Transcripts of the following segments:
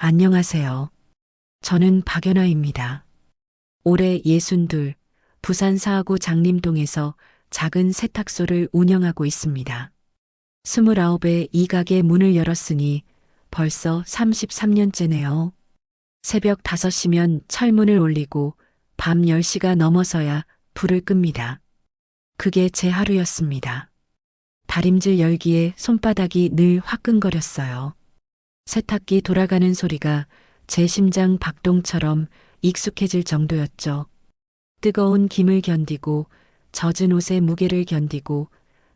안녕하세요. 저는 박연아입니다. 올해 62, 부산 사하구 장림동에서 작은 세탁소를 운영하고 있습니다. 29에 이 가게 문을 열었으니 벌써 33년째네요. 새벽 5시면 철문을 올리고 밤 10시가 넘어서야 불을 끕니다. 그게 제 하루였습니다. 다림질 열기에 손바닥이 늘 화끈거렸어요. 세탁기 돌아가는 소리가 제 심장 박동처럼 익숙해질 정도였죠. 뜨거운 김을 견디고 젖은 옷의 무게를 견디고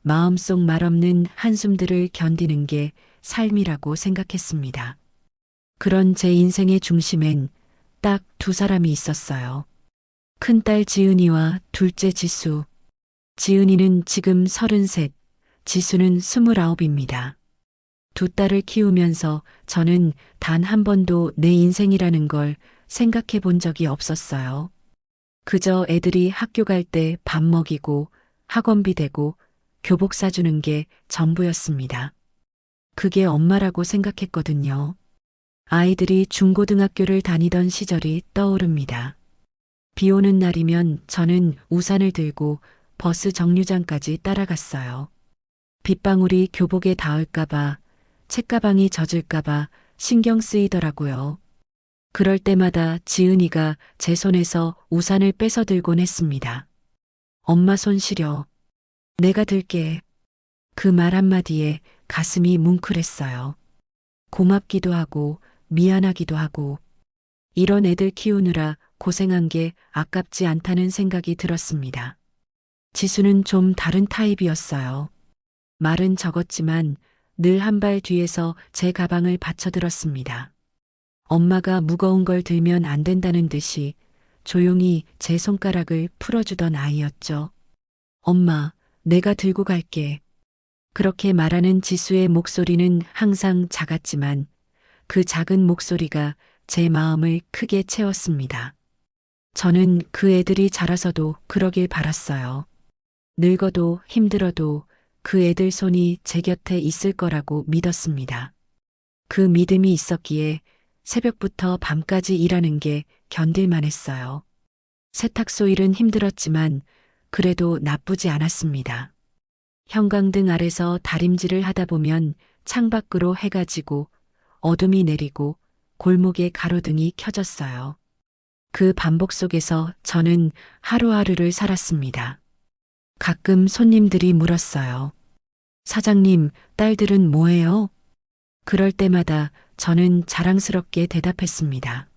마음속 말없는 한숨들을 견디는 게 삶이라고 생각했습니다. 그런 제 인생의 중심엔 딱 두 사람이 있었어요. 큰딸 지은이와 둘째 지수. 지은이는 지금 33, 지수는 29입니다. 두 딸을 키우면서 저는 단 한 번도 내 인생이라는 걸 생각해 본 적이 없었어요. 그저 애들이 학교 갈 때 밥 먹이고 학원비 대고 교복 사주는 게 전부였습니다. 그게 엄마라고 생각했거든요. 아이들이 중고등학교를 다니던 시절이 떠오릅니다. 비 오는 날이면 저는 우산을 들고 버스 정류장까지 따라갔어요. 빗방울이 교복에 닿을까봐, 책가방이 젖을까봐 신경 쓰이더라고요. 그럴 때마다 지은이가 제 손에서 우산을 뺏어 들곤 했습니다. 엄마 손 시려. 내가 들게. 그 말 한마디에 가슴이 뭉클했어요. 고맙기도 하고 미안하기도 하고 이런 애들 키우느라 고생한 게 아깝지 않다는 생각이 들었습니다. 지수는 좀 다른 타입이었어요. 말은 적었지만 늘 한 발 뒤에서 제 가방을 받쳐들었습니다. 엄마가 무거운 걸 들면 안 된다는 듯이 조용히 제 손가락을 풀어주던 아이였죠. 엄마, 내가 들고 갈게. 그렇게 말하는 지수의 목소리는 항상 작았지만 그 작은 목소리가 제 마음을 크게 채웠습니다. 저는 그 애들이 자라서도 그러길 바랐어요. 늙어도 힘들어도 그 애들 손이 제 곁에 있을 거라고 믿었습니다. 그 믿음이 있었기에 새벽부터 밤까지 일하는 게 견딜만 했어요. 세탁소 일은 힘들었지만 그래도 나쁘지 않았습니다. 형광등 아래서 다림질을 하다 보면 창밖으로 해가 지고 어둠이 내리고 골목에 가로등이 켜졌어요. 그 반복 속에서 저는 하루하루를 살았습니다. 가끔 손님들이 물었어요. 사장님, 딸들은 뭐해요? 그럴 때마다 저는 자랑스럽게 대답했습니다.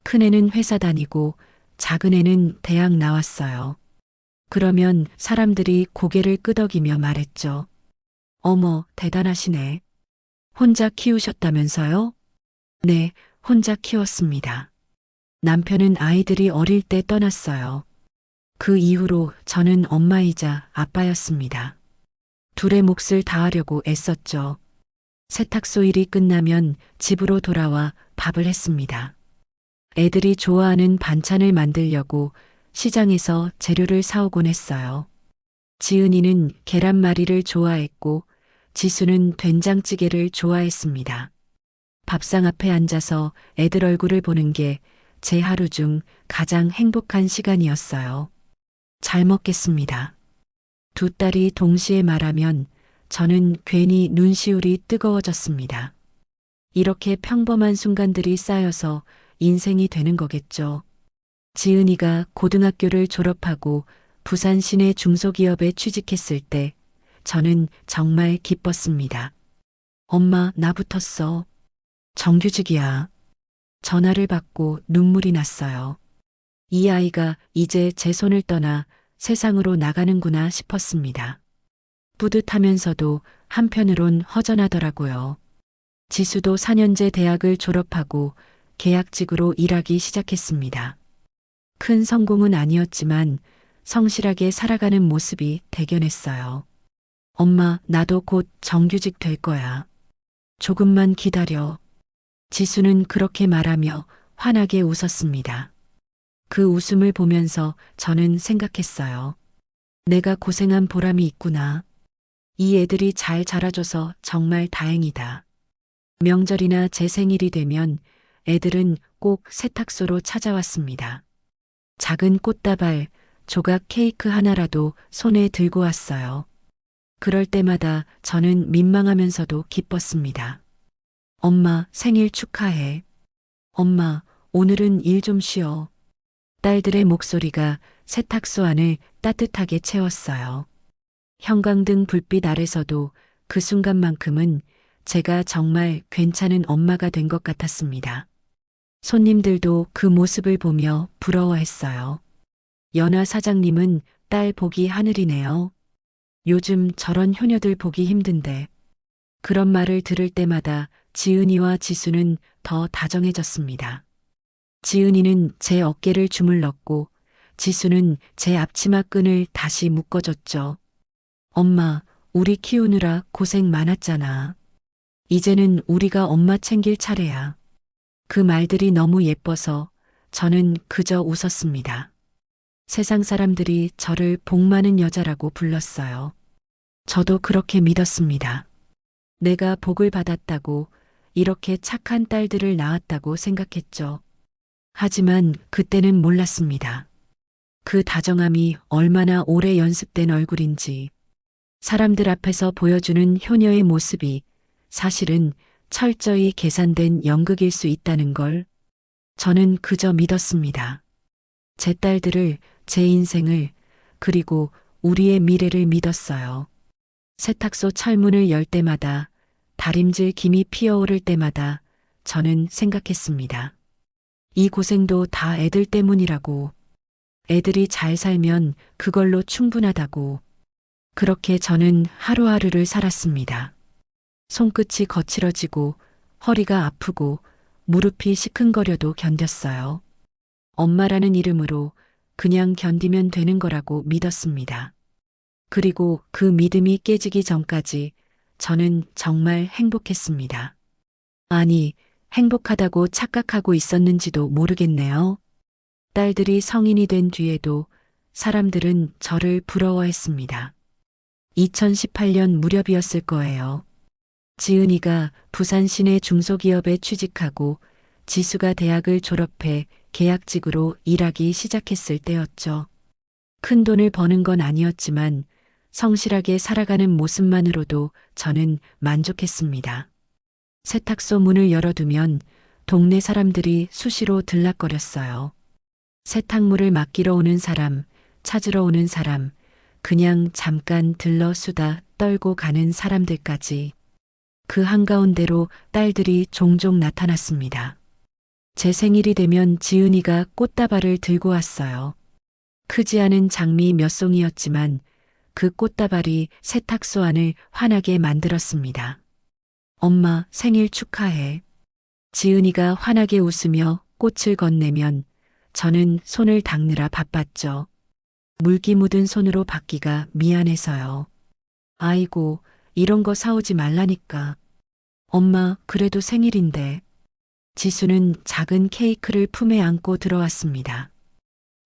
큰애는 회사 다니고 작은애는 대학 나왔어요. 그러면 사람들이 고개를 끄덕이며 말했죠. 어머, 대단하시네. 혼자 키우셨다면서요? 네, 혼자 키웠습니다. 남편은 아이들이 어릴 때 떠났어요. 그 이후로 저는 엄마이자 아빠였습니다. 둘의 몫을 다하려고 애썼죠. 세탁소 일이 끝나면 집으로 돌아와 밥을 했습니다. 애들이 좋아하는 반찬을 만들려고 시장에서 재료를 사오곤 했어요. 지은이는 계란말이를 좋아했고 지수는 된장찌개를 좋아했습니다. 밥상 앞에 앉아서 애들 얼굴을 보는 게 제 하루 중 가장 행복한 시간이었어요. 잘 먹겠습니다. 두 딸이 동시에 말하면 저는 괜히 눈시울이 뜨거워졌습니다. 이렇게 평범한 순간들이 쌓여서 인생이 되는 거겠죠. 지은이가 고등학교를 졸업하고 부산 시내 중소기업에 취직했을 때 저는 정말 기뻤습니다. 엄마, 나 붙었어. 정규직이야. 전화를 받고 눈물이 났어요. 이 아이가 이제 제 손을 떠나 세상으로 나가는구나 싶었습니다. 뿌듯하면서도 한편으론 허전하더라고요. 지수도 4년제 대학을 졸업하고 계약직으로 일하기 시작했습니다. 큰 성공은 아니었지만 성실하게 살아가는 모습이 대견했어요. 엄마, 나도 곧 정규직 될 거야. 조금만 기다려. 지수는 그렇게 말하며 환하게 웃었습니다. 그 웃음을 보면서 저는 생각했어요. 내가 고생한 보람이 있구나. 이 애들이 잘 자라줘서 정말 다행이다. 명절이나 제 생일이 되면 애들은 꼭 세탁소로 찾아왔습니다. 작은 꽃다발, 조각 케이크 하나라도 손에 들고 왔어요. 그럴 때마다 저는 민망하면서도 기뻤습니다. 엄마, 생일 축하해. 엄마, 오늘은 일 좀 쉬어. 딸들의 목소리가 세탁소 안을 따뜻하게 채웠어요. 형광등 불빛 아래서도 그 순간만큼은 제가 정말 괜찮은 엄마가 된 것 같았습니다. 손님들도 그 모습을 보며 부러워했어요. 연화 사장님은 딸 복이 하늘이네요. 요즘 저런 효녀들 보기 힘든데. 그런 말을 들을 때마다 지은이와 지수는 더 다정해졌습니다. 지은이는 제 어깨를 주물렀고 지수는 제 앞치마 끈을 다시 묶어줬죠. 엄마, 우리 키우느라 고생 많았잖아. 이제는 우리가 엄마 챙길 차례야. 그 말들이 너무 예뻐서 저는 그저 웃었습니다. 세상 사람들이 저를 복 많은 여자라고 불렀어요. 저도 그렇게 믿었습니다. 내가 복을 받았다고, 이렇게 착한 딸들을 낳았다고 생각했죠. 하지만 그때는 몰랐습니다. 그 다정함이 얼마나 오래 연습된 얼굴인지, 사람들 앞에서 보여주는 효녀의 모습이 사실은 철저히 계산된 연극일 수 있다는 걸 저는 그저 믿었습니다. 제 딸들을, 제 인생을, 그리고 우리의 미래를 믿었어요. 세탁소 철문을 열 때마다, 다림질 김이 피어오를 때마다 저는 생각했습니다. 이 고생도 다 애들 때문이라고. 애들이 잘 살면 그걸로 충분하다고. 그렇게 저는 하루하루를 살았습니다. 손끝이 거칠어지고 허리가 아프고 무릎이 시큰거려도 견뎠어요. 엄마라는 이름으로 그냥 견디면 되는 거라고 믿었습니다. 그리고 그 믿음이 깨지기 전까지 저는 정말 행복했습니다. 아니, 행복하다고 착각하고 있었는지도 모르겠네요. 딸들이 성인이 된 뒤에도 사람들은 저를 부러워했습니다. 2018년 무렵이었을 거예요. 지은이가 부산 시내 중소기업에 취직하고 지수가 대학을 졸업해 계약직으로 일하기 시작했을 때였죠. 큰 돈을 버는 건 아니었지만 성실하게 살아가는 모습만으로도 저는 만족했습니다. 세탁소 문을 열어두면 동네 사람들이 수시로 들락거렸어요. 세탁물을 맡기러 오는 사람, 찾으러 오는 사람, 그냥 잠깐 들러 수다 떨고 가는 사람들까지. 그 한가운데로 딸들이 종종 나타났습니다. 제 생일이 되면 지은이가 꽃다발을 들고 왔어요. 크지 않은 장미 몇 송이였지만 그 꽃다발이 세탁소 안을 환하게 만들었습니다. 엄마, 생일 축하해. 지은이가 환하게 웃으며 꽃을 건네면 저는 손을 닦느라 바빴죠. 물기 묻은 손으로 받기가 미안해서요. 아이고, 이런 거 사오지 말라니까. 엄마, 그래도 생일인데. 지수는 작은 케이크를 품에 안고 들어왔습니다.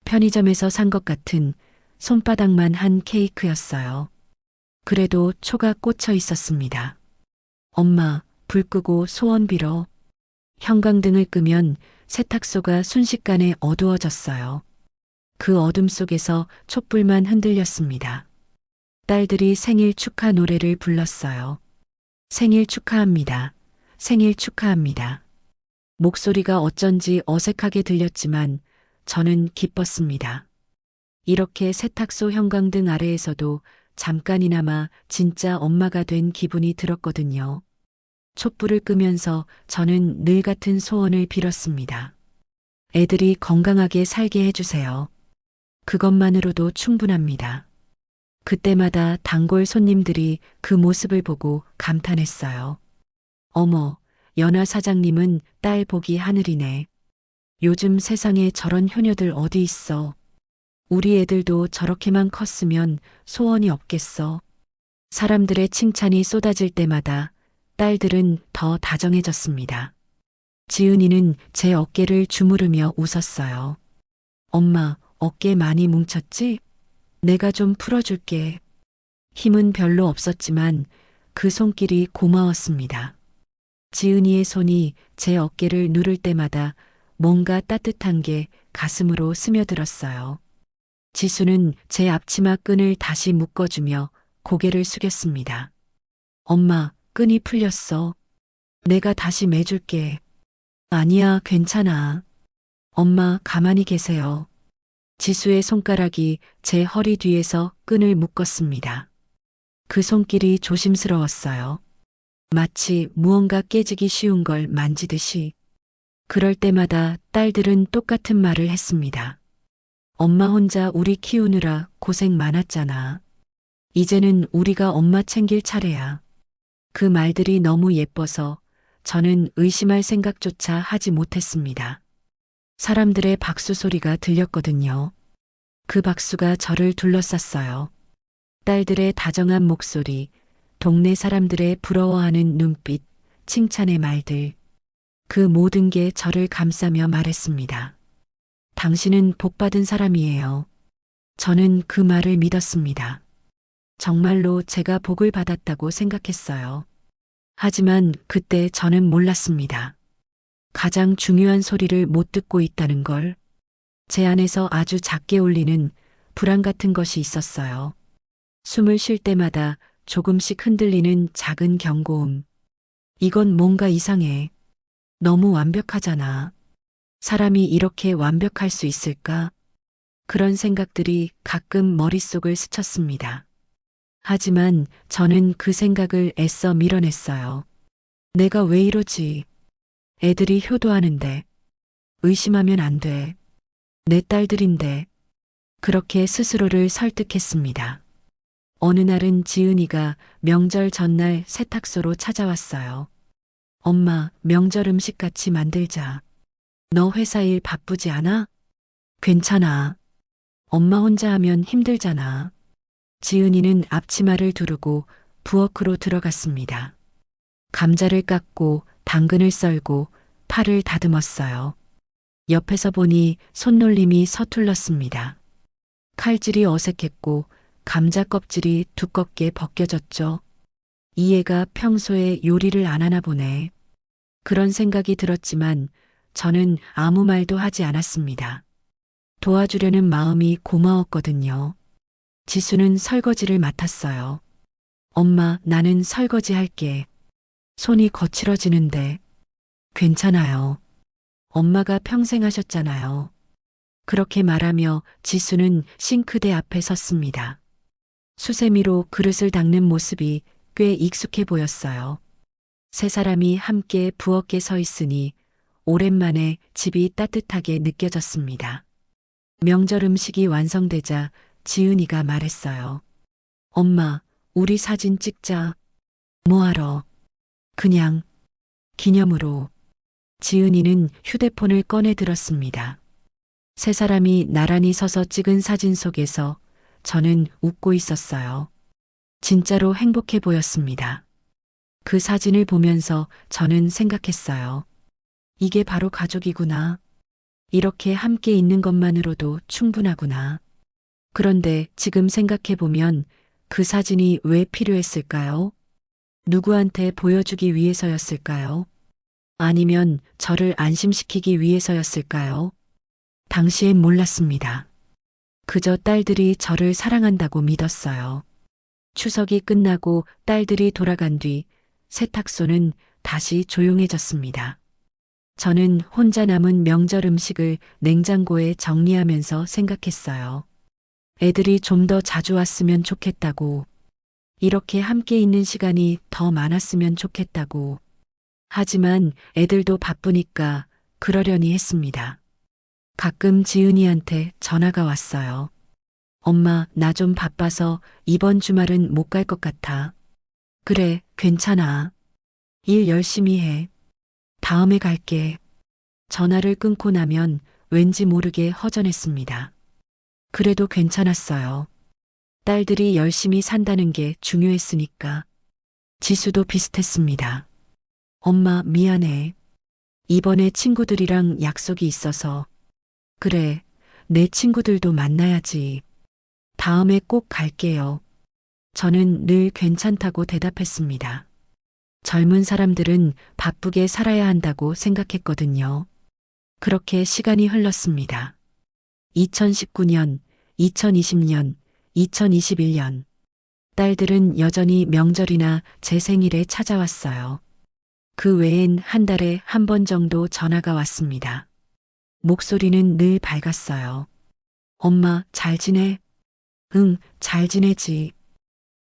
편의점에서 산 것 같은 손바닥만 한 케이크였어요. 그래도 초가 꽂혀 있었습니다. 엄마, 불 끄고 소원 빌어. 형광등을 끄면 세탁소가 순식간에 어두워졌어요. 그 어둠 속에서 촛불만 흔들렸습니다. 딸들이 생일 축하 노래를 불렀어요. 생일 축하합니다. 생일 축하합니다. 목소리가 어쩐지 어색하게 들렸지만 저는 기뻤습니다. 이렇게 세탁소 형광등 아래에서도 잠깐이나마 진짜 엄마가 된 기분이 들었거든요. 촛불을 끄면서 저는 늘 같은 소원을 빌었습니다. 애들이 건강하게 살게 해주세요. 그것만으로도 충분합니다. 그때마다 단골 손님들이 그 모습을 보고 감탄했어요. 어머, 연화 사장님은 딸 복이 하늘이네. 요즘 세상에 저런 효녀들 어디 있어. 우리 애들도 저렇게만 컸으면 소원이 없겠어. 사람들의 칭찬이 쏟아질 때마다 딸들은 더 다정해졌습니다. 지은이는 제 어깨를 주무르며 웃었어요. 엄마, 어깨 많이 뭉쳤지? 내가 좀 풀어줄게. 힘은 별로 없었지만 그 손길이 고마웠습니다. 지은이의 손이 제 어깨를 누를 때마다 뭔가 따뜻한 게 가슴으로 스며들었어요. 지수는 제 앞치마 끈을 다시 묶어주며 고개를 숙였습니다. 엄마, 끈이 풀렸어. 내가 다시 매줄게. 아니야, 괜찮아. 엄마, 가만히 계세요. 지수의 손가락이 제 허리 뒤에서 끈을 묶었습니다. 그 손길이 조심스러웠어요. 마치 무언가 깨지기 쉬운 걸 만지듯이. 그럴 때마다 딸들은 똑같은 말을 했습니다. 엄마 혼자 우리 키우느라 고생 많았잖아. 이제는 우리가 엄마 챙길 차례야. 그 말들이 너무 예뻐서 저는 의심할 생각조차 하지 못했습니다. 사람들의 박수 소리가 들렸거든요. 그 박수가 저를 둘러쌌어요. 딸들의 다정한 목소리, 동네 사람들의 부러워하는 눈빛, 칭찬의 말들. 그 모든 게 저를 감싸며 말했습니다. 당신은 복받은 사람이에요. 저는 그 말을 믿었습니다. 정말로 제가 복을 받았다고 생각했어요. 하지만 그때 저는 몰랐습니다. 가장 중요한 소리를 못 듣고 있다는 걸. 제 안에서 아주 작게 울리는 불안 같은 것이 있었어요. 숨을 쉴 때마다 조금씩 흔들리는 작은 경고음. 이건 뭔가 이상해. 너무 완벽하잖아. 사람이 이렇게 완벽할 수 있을까? 그런 생각들이 가끔 머릿속을 스쳤습니다. 하지만 저는 그 생각을 애써 밀어냈어요. 내가 왜 이러지? 애들이 효도하는데. 의심하면 안 돼. 내 딸들인데. 그렇게 스스로를 설득했습니다. 어느 날은 지은이가 명절 전날 세탁소로 찾아왔어요. 엄마, 명절 음식 같이 만들자. 너 회사 일 바쁘지 않아? 괜찮아. 엄마 혼자 하면 힘들잖아. 지은이는 앞치마를 두르고 부엌으로 들어갔습니다. 감자를 깎고 당근을 썰고 파를 다듬었어요. 옆에서 보니 손놀림이 서툴렀습니다. 칼질이 어색했고 감자 껍질이 두껍게 벗겨졌죠. 이 애가 평소에 요리를 안 하나 보네. 그런 생각이 들었지만 저는 아무 말도 하지 않았습니다. 도와주려는 마음이 고마웠거든요. 지수는 설거지를 맡았어요. 엄마, 나는 설거지 할게. 손이 거칠어지는데. 괜찮아요. 엄마가 평생 하셨잖아요. 그렇게 말하며 지수는 싱크대 앞에 섰습니다. 수세미로 그릇을 닦는 모습이 꽤 익숙해 보였어요. 세 사람이 함께 부엌에 서 있으니 오랜만에 집이 따뜻하게 느껴졌습니다. 명절 음식이 완성되자 지은이가 말했어요. 엄마, 우리 사진 찍자. 뭐하러? 그냥 기념으로. 지은이는 휴대폰을 꺼내 들었습니다. 세 사람이 나란히 서서 찍은 사진 속에서 저는 웃고 있었어요. 진짜로 행복해 보였습니다. 그 사진을 보면서 저는 생각했어요. 이게 바로 가족이구나. 이렇게 함께 있는 것만으로도 충분하구나. 그런데 지금 생각해보면 그 사진이 왜 필요했을까요? 누구한테 보여주기 위해서였을까요? 아니면 저를 안심시키기 위해서였을까요? 당시엔 몰랐습니다. 그저 딸들이 저를 사랑한다고 믿었어요. 추석이 끝나고 딸들이 돌아간 뒤 세탁소는 다시 조용해졌습니다. 저는 혼자 남은 명절 음식을 냉장고에 정리하면서 생각했어요. 애들이 좀 더 자주 왔으면 좋겠다고. 이렇게 함께 있는 시간이 더 많았으면 좋겠다고. 하지만 애들도 바쁘니까 그러려니 했습니다. 가끔 지은이한테 전화가 왔어요. 엄마, 나 좀 바빠서 이번 주말은 못 갈 것 같아. 그래, 괜찮아. 일 열심히 해. 다음에 갈게. 전화를 끊고 나면 왠지 모르게 허전했습니다. 그래도 괜찮았어요. 딸들이 열심히 산다는 게 중요했으니까. 지수도 비슷했습니다. 엄마, 미안해. 이번에 친구들이랑 약속이 있어서. 그래, 내 친구들도 만나야지. 다음에 꼭 갈게요. 저는 늘 괜찮다고 대답했습니다. 젊은 사람들은 바쁘게 살아야 한다고 생각했거든요. 그렇게 시간이 흘렀습니다. 2019년, 2020년, 2021년. 딸들은 여전히 명절이나 제 생일에 찾아왔어요. 그 외엔 한 달에 한 번 정도 전화가 왔습니다. 목소리는 늘 밝았어요. 엄마, 잘 지내? 응, 잘 지내지.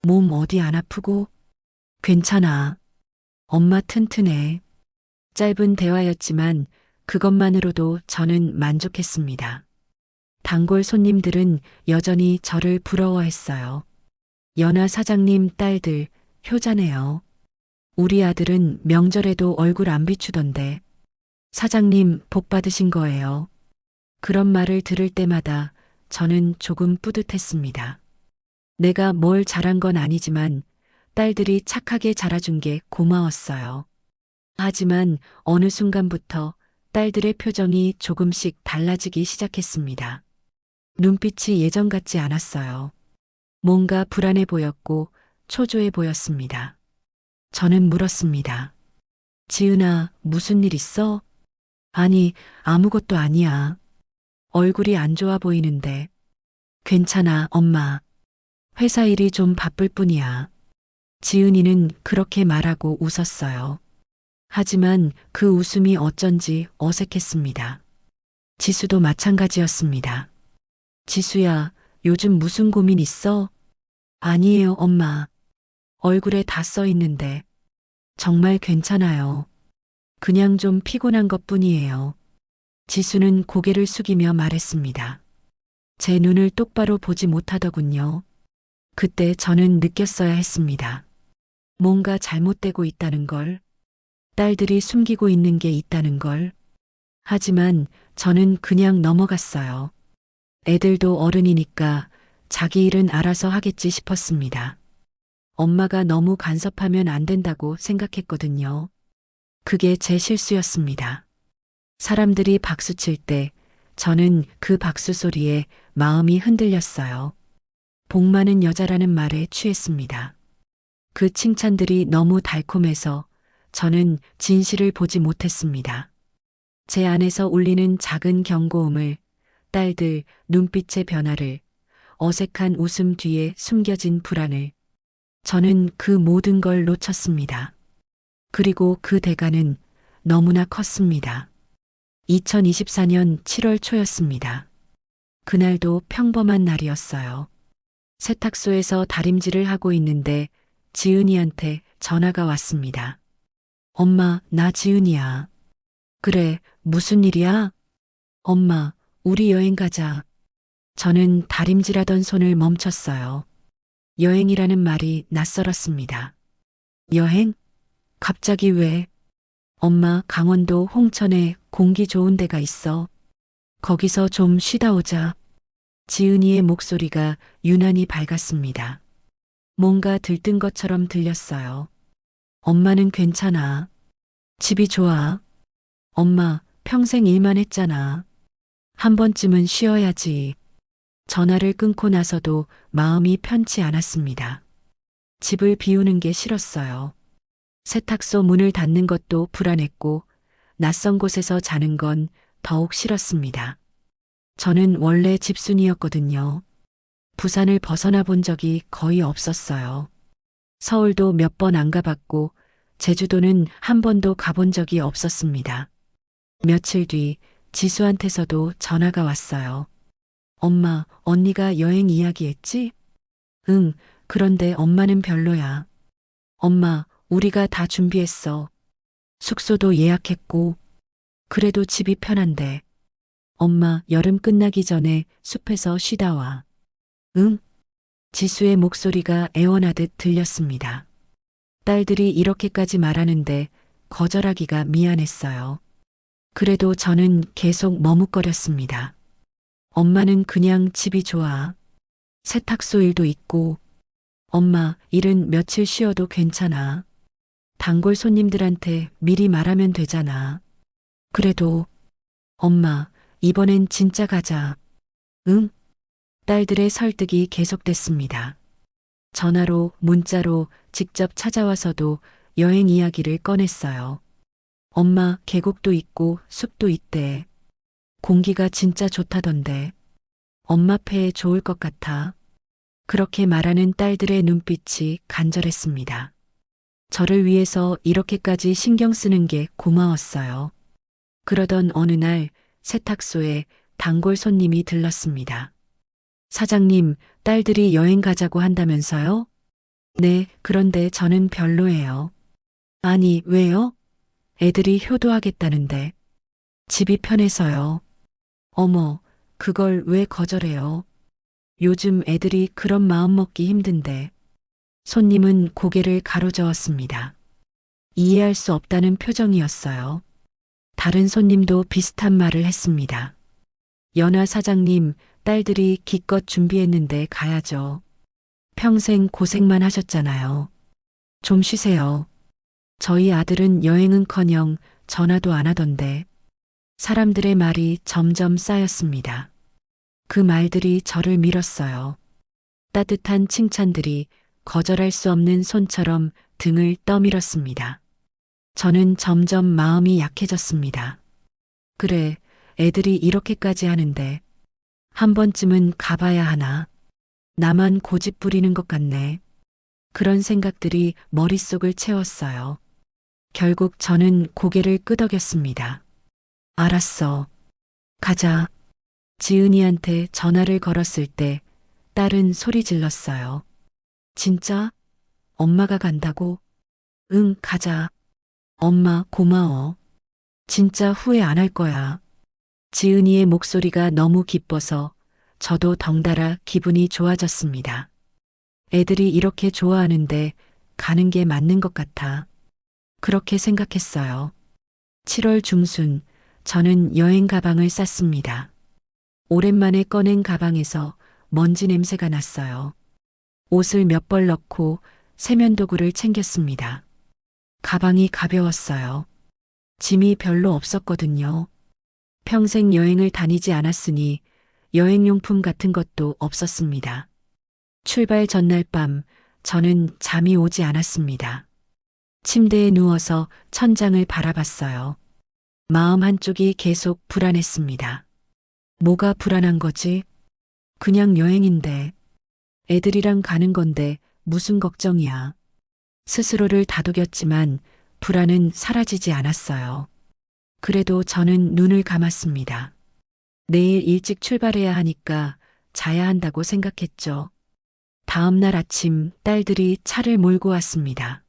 몸 어디 안 아프고? 괜찮아. 엄마 튼튼해. 짧은 대화였지만 그것만으로도 저는 만족했습니다. 단골 손님들은 여전히 저를 부러워했어요. 연하 사장님 딸들 효자네요. 우리 아들은 명절에도 얼굴 안 비추던데. 사장님 복 받으신 거예요. 그런 말을 들을 때마다 저는 조금 뿌듯했습니다. 내가 뭘 잘한 건 아니지만 딸들이 착하게 자라준 게 고마웠어요. 하지만 어느 순간부터 딸들의 표정이 조금씩 달라지기 시작했습니다. 눈빛이 예전 같지 않았어요. 뭔가 불안해 보였고 초조해 보였습니다. 저는 물었습니다. 지은아, 무슨 일 있어? 아니, 아무것도 아니야. 얼굴이 안 좋아 보이는데. 괜찮아, 엄마. 회사 일이 좀 바쁠 뿐이야. 지은이는 그렇게 말하고 웃었어요. 하지만 그 웃음이 어쩐지 어색했습니다. 지수도 마찬가지였습니다. 지수야, 요즘 무슨 고민 있어? 아니에요, 엄마. 얼굴에 다 써 있는데. 정말 괜찮아요. 그냥 좀 피곤한 것 뿐이에요. 지수는 고개를 숙이며 말했습니다. 제 눈을 똑바로 보지 못하더군요. 그때 저는 느꼈어야 했습니다. 뭔가 잘못되고 있다는 걸. 딸들이 숨기고 있는 게 있다는 걸. 하지만 저는 그냥 넘어갔어요. 애들도 어른이니까 자기 일은 알아서 하겠지 싶었습니다. 엄마가 너무 간섭하면 안 된다고 생각했거든요. 그게 제 실수였습니다. 사람들이 박수 칠 때 저는 그 박수 소리에 마음이 흔들렸어요. 복 많은 여자라는 말에 취했습니다. 그 칭찬들이 너무 달콤해서 저는 진실을 보지 못했습니다. 제 안에서 울리는 작은 경고음을, 딸들 눈빛의 변화를, 어색한 웃음 뒤에 숨겨진 불안을, 저는 그 모든 걸 놓쳤습니다. 그리고 그 대가는 너무나 컸습니다. 2024년 7월 초였습니다. 그날도 평범한 날이었어요. 세탁소에서 다림질을 하고 있는데 지은이한테 전화가 왔습니다. 엄마, 나 지은이야. 그래, 무슨 일이야? 엄마, 우리 여행 가자. 저는 다림질하던 손을 멈췄어요. 여행이라는 말이 낯설었습니다. 여행? 갑자기 왜? 엄마, 강원도 홍천에 공기 좋은 데가 있어. 거기서 좀 쉬다 오자. 지은이의 목소리가 유난히 밝았습니다. 뭔가 들뜬 것처럼 들렸어요. 엄마는 괜찮아. 집이 좋아. 엄마, 평생 일만 했잖아. 한 번쯤은 쉬어야지. 전화를 끊고 나서도 마음이 편치 않았습니다. 집을 비우는 게 싫었어요. 세탁소 문을 닫는 것도 불안했고 낯선 곳에서 자는 건 더욱 싫었습니다. 저는 원래 집순이였거든요. 부산을 벗어나 본 적이 거의 없었어요. 서울도 몇 번 안 가봤고 제주도는 한 번도 가본 적이 없었습니다. 며칠 뒤 지수한테서도 전화가 왔어요. 엄마, 언니가 여행 이야기했지? 응, 그런데 엄마는 별로야. 엄마, 우리가 다 준비했어. 숙소도 예약했고. 그래도 집이 편한데. 엄마, 여름 끝나기 전에 숲에서 쉬다 와. 응? 지수의 목소리가 애원하듯 들렸습니다. 딸들이 이렇게까지 말하는데 거절하기가 미안했어요. 그래도 저는 계속 머뭇거렸습니다. 엄마는 그냥 집이 좋아. 세탁소 일도 있고. 엄마, 일은 며칠 쉬어도 괜찮아. 단골 손님들한테 미리 말하면 되잖아. 그래도, 엄마, 이번엔 진짜 가자. 응? 딸들의 설득이 계속됐습니다. 전화로, 문자로 직접 찾아와서도 여행 이야기를 꺼냈어요. 엄마, 계곡도 있고 숲도 있대. 공기가 진짜 좋다던데. 엄마 폐에 좋을 것 같아. 그렇게 말하는 딸들의 눈빛이 간절했습니다. 저를 위해서 이렇게까지 신경 쓰는 게 고마웠어요. 그러던 어느 날 세탁소에 단골 손님이 들렀습니다. 사장님, 딸들이 여행 가자고 한다면서요? 네, 그런데 저는 별로예요. 아니, 왜요? 애들이 효도하겠다는데. 집이 편해서요. 어머, 그걸 왜 거절해요? 요즘 애들이 그런 마음 먹기 힘든데. 손님은 고개를 가로저었습니다. 이해할 수 없다는 표정이었어요. 다른 손님도 비슷한 말을 했습니다. 연하 사장님, 딸들이 기껏 준비했는데 가야죠. 평생 고생만 하셨잖아요. 좀 쉬세요. 저희 아들은 여행은커녕 전화도 안 하던데. 사람들의 말이 점점 쌓였습니다. 그 말들이 저를 밀었어요. 따뜻한 칭찬들이 거절할 수 없는 손처럼 등을 떠밀었습니다. 저는 점점 마음이 약해졌습니다. 그래, 애들이 이렇게까지 하는데 한 번쯤은 가봐야 하나. 나만 고집 부리는 것 같네. 그런 생각들이 머릿속을 채웠어요. 결국 저는 고개를 끄덕였습니다. 알았어. 가자. 지은이한테 전화를 걸었을 때 딸은 소리 질렀어요. 진짜? 엄마가 간다고? 응, 가자. 엄마, 고마워. 진짜 후회 안 할 거야. 지은이의 목소리가 너무 기뻐서 저도 덩달아 기분이 좋아졌습니다. 애들이 이렇게 좋아하는데 가는 게 맞는 것 같아. 그렇게 생각했어요. 7월 중순, 저는 여행 가방을 쌌습니다. 오랜만에 꺼낸 가방에서 먼지 냄새가 났어요. 옷을 몇 벌 넣고 세면도구를 챙겼습니다. 가방이 가벼웠어요. 짐이 별로 없었거든요. 평생 여행을 다니지 않았으니 여행용품 같은 것도 없었습니다. 출발 전날 밤 저는 잠이 오지 않았습니다. 침대에 누워서 천장을 바라봤어요. 마음 한쪽이 계속 불안했습니다. 뭐가 불안한 거지? 그냥 여행인데. 애들이랑 가는 건데 무슨 걱정이야. 스스로를 다독였지만 불안은 사라지지 않았어요. 그래도 저는 눈을 감았습니다. 내일 일찍 출발해야 하니까 자야 한다고 생각했죠. 다음 날 아침 딸들이 차를 몰고 왔습니다.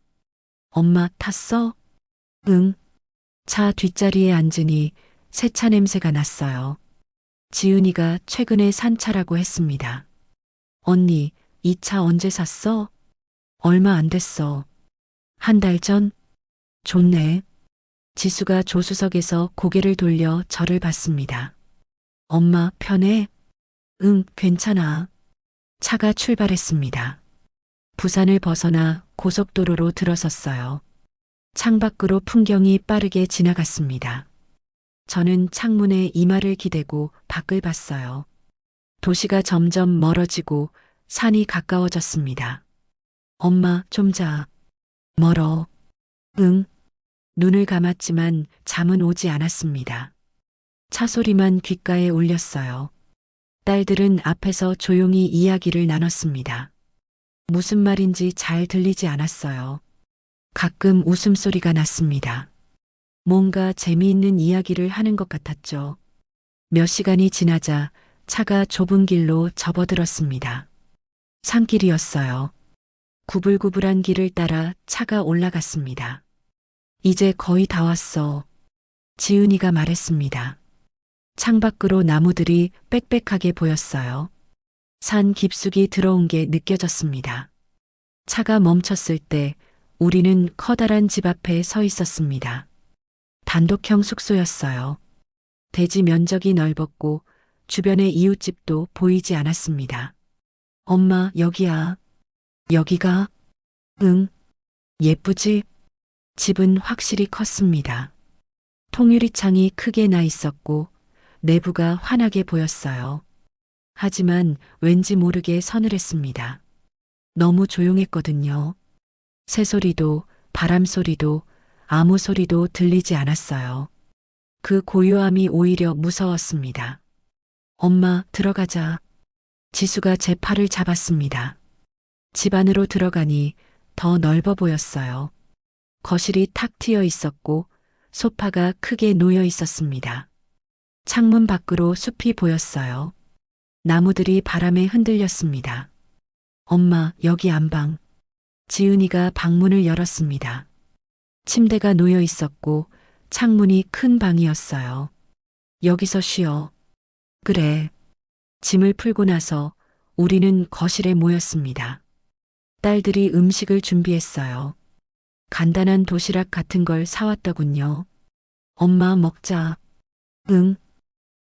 엄마 탔어? 응. 차 뒷자리에 앉으니 새 차 냄새가 났어요. 지은이가 최근에 산 차라고 했습니다. 언니, 이 차 언제 샀어? 얼마 안 됐어. 한 달 전? 좋네. 지수가 조수석에서 고개를 돌려 저를 봤습니다. 엄마, 편해? 응, 괜찮아. 차가 출발했습니다. 부산을 벗어나 고속도로로 들어섰어요. 창밖으로 풍경이 빠르게 지나갔습니다. 저는 창문에 이마를 기대고 밖을 봤어요. 도시가 점점 멀어지고 산이 가까워졌습니다. 엄마, 좀 자. 멀어. 응. 눈을 감았지만 잠은 오지 않았습니다. 차 소리만 귓가에 울렸어요. 딸들은 앞에서 조용히 이야기를 나눴습니다. 무슨 말인지 잘 들리지 않았어요. 가끔 웃음소리가 났습니다. 뭔가 재미있는 이야기를 하는 것 같았죠. 몇 시간이 지나자 차가 좁은 길로 접어들었습니다. 산길이었어요. 구불구불한 길을 따라 차가 올라갔습니다. 이제 거의 다 왔어. 지은이가 말했습니다. 창밖으로 나무들이 빽빽하게 보였어요. 산 깊숙이 들어온 게 느껴졌습니다. 차가 멈췄을 때 우리는 커다란 집 앞에 서 있었습니다. 단독형 숙소였어요. 대지 면적이 넓었고 주변의 이웃집도 보이지 않았습니다. 엄마, 여기야. 여기가? 응. 예쁘지? 집은 확실히 컸습니다. 통유리창이 크게 나 있었고 내부가 환하게 보였어요. 하지만 왠지 모르게 서늘했습니다. 너무 조용했거든요. 새소리도 바람 소리도 아무 소리도 들리지 않았어요. 그 고요함이 오히려 무서웠습니다. 엄마, 들어가자. 지수가 제 팔을 잡았습니다. 집 안으로 들어가니 더 넓어 보였어요. 거실이 탁 트여 있었고 소파가 크게 놓여 있었습니다. 창문 밖으로 숲이 보였어요. 나무들이 바람에 흔들렸습니다. 엄마, 여기 안방. 지은이가 방문을 열었습니다. 침대가 놓여 있었고 창문이 큰 방이었어요. 여기서 쉬어. 그래. 짐을 풀고 나서 우리는 거실에 모였습니다. 딸들이 음식을 준비했어요. 간단한 도시락 같은 걸 사왔더군요. 엄마, 먹자. 응.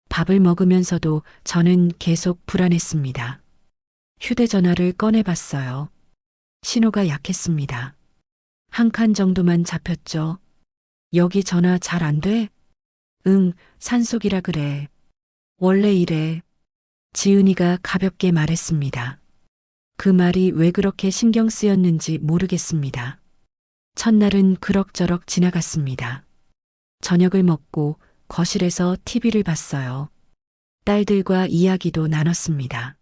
밥을 먹으면서도 저는 계속 불안했습니다. 휴대전화를 꺼내봤어요. 신호가 약했습니다. 한 칸 정도만 잡혔죠. 여기 전화 잘 안 돼? 응, 산속이라 그래. 원래 이래. 지은이가 가볍게 말했습니다. 그 말이 왜 그렇게 신경 쓰였는지 모르겠습니다. 첫날은 그럭저럭 지나갔습니다. 저녁을 먹고 거실에서 TV를 봤어요. 딸들과 이야기도 나눴습니다.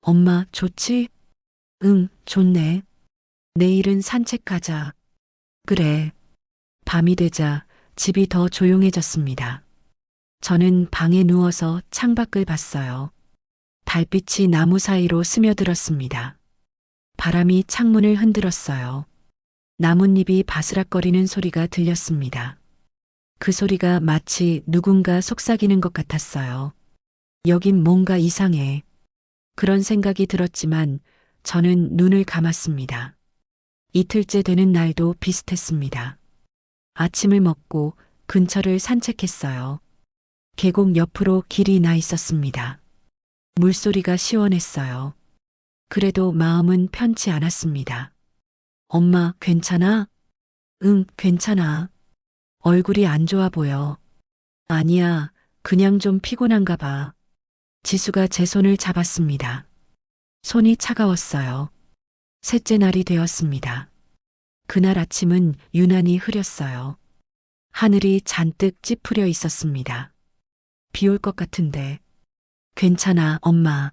엄마, 좋지? 응, 좋네. 내일은 산책 가자. 그래. 밤이 되자 집이 더 조용해졌습니다. 저는 방에 누워서 창밖을 봤어요. 달빛이 나무 사이로 스며들었습니다. 바람이 창문을 흔들었어요. 나뭇잎이 바스락거리는 소리가 들렸습니다. 그 소리가 마치 누군가 속삭이는 것 같았어요. 여긴 뭔가 이상해. 그런 생각이 들었지만 저는 눈을 감았습니다. 이틀째 되는 날도 비슷했습니다. 아침을 먹고 근처를 산책했어요. 계곡 옆으로 길이 나 있었습니다. 물소리가 시원했어요. 그래도 마음은 편치 않았습니다. 엄마, 괜찮아? 응, 괜찮아. 얼굴이 안 좋아 보여. 아니야, 그냥 좀 피곤한가 봐. 지수가 제 손을 잡았습니다. 손이 차가웠어요. 셋째 날이 되었습니다. 그날 아침은 유난히 흐렸어요. 하늘이 잔뜩 찌푸려 있었습니다. 비 올 것 같은데. 괜찮아, 엄마.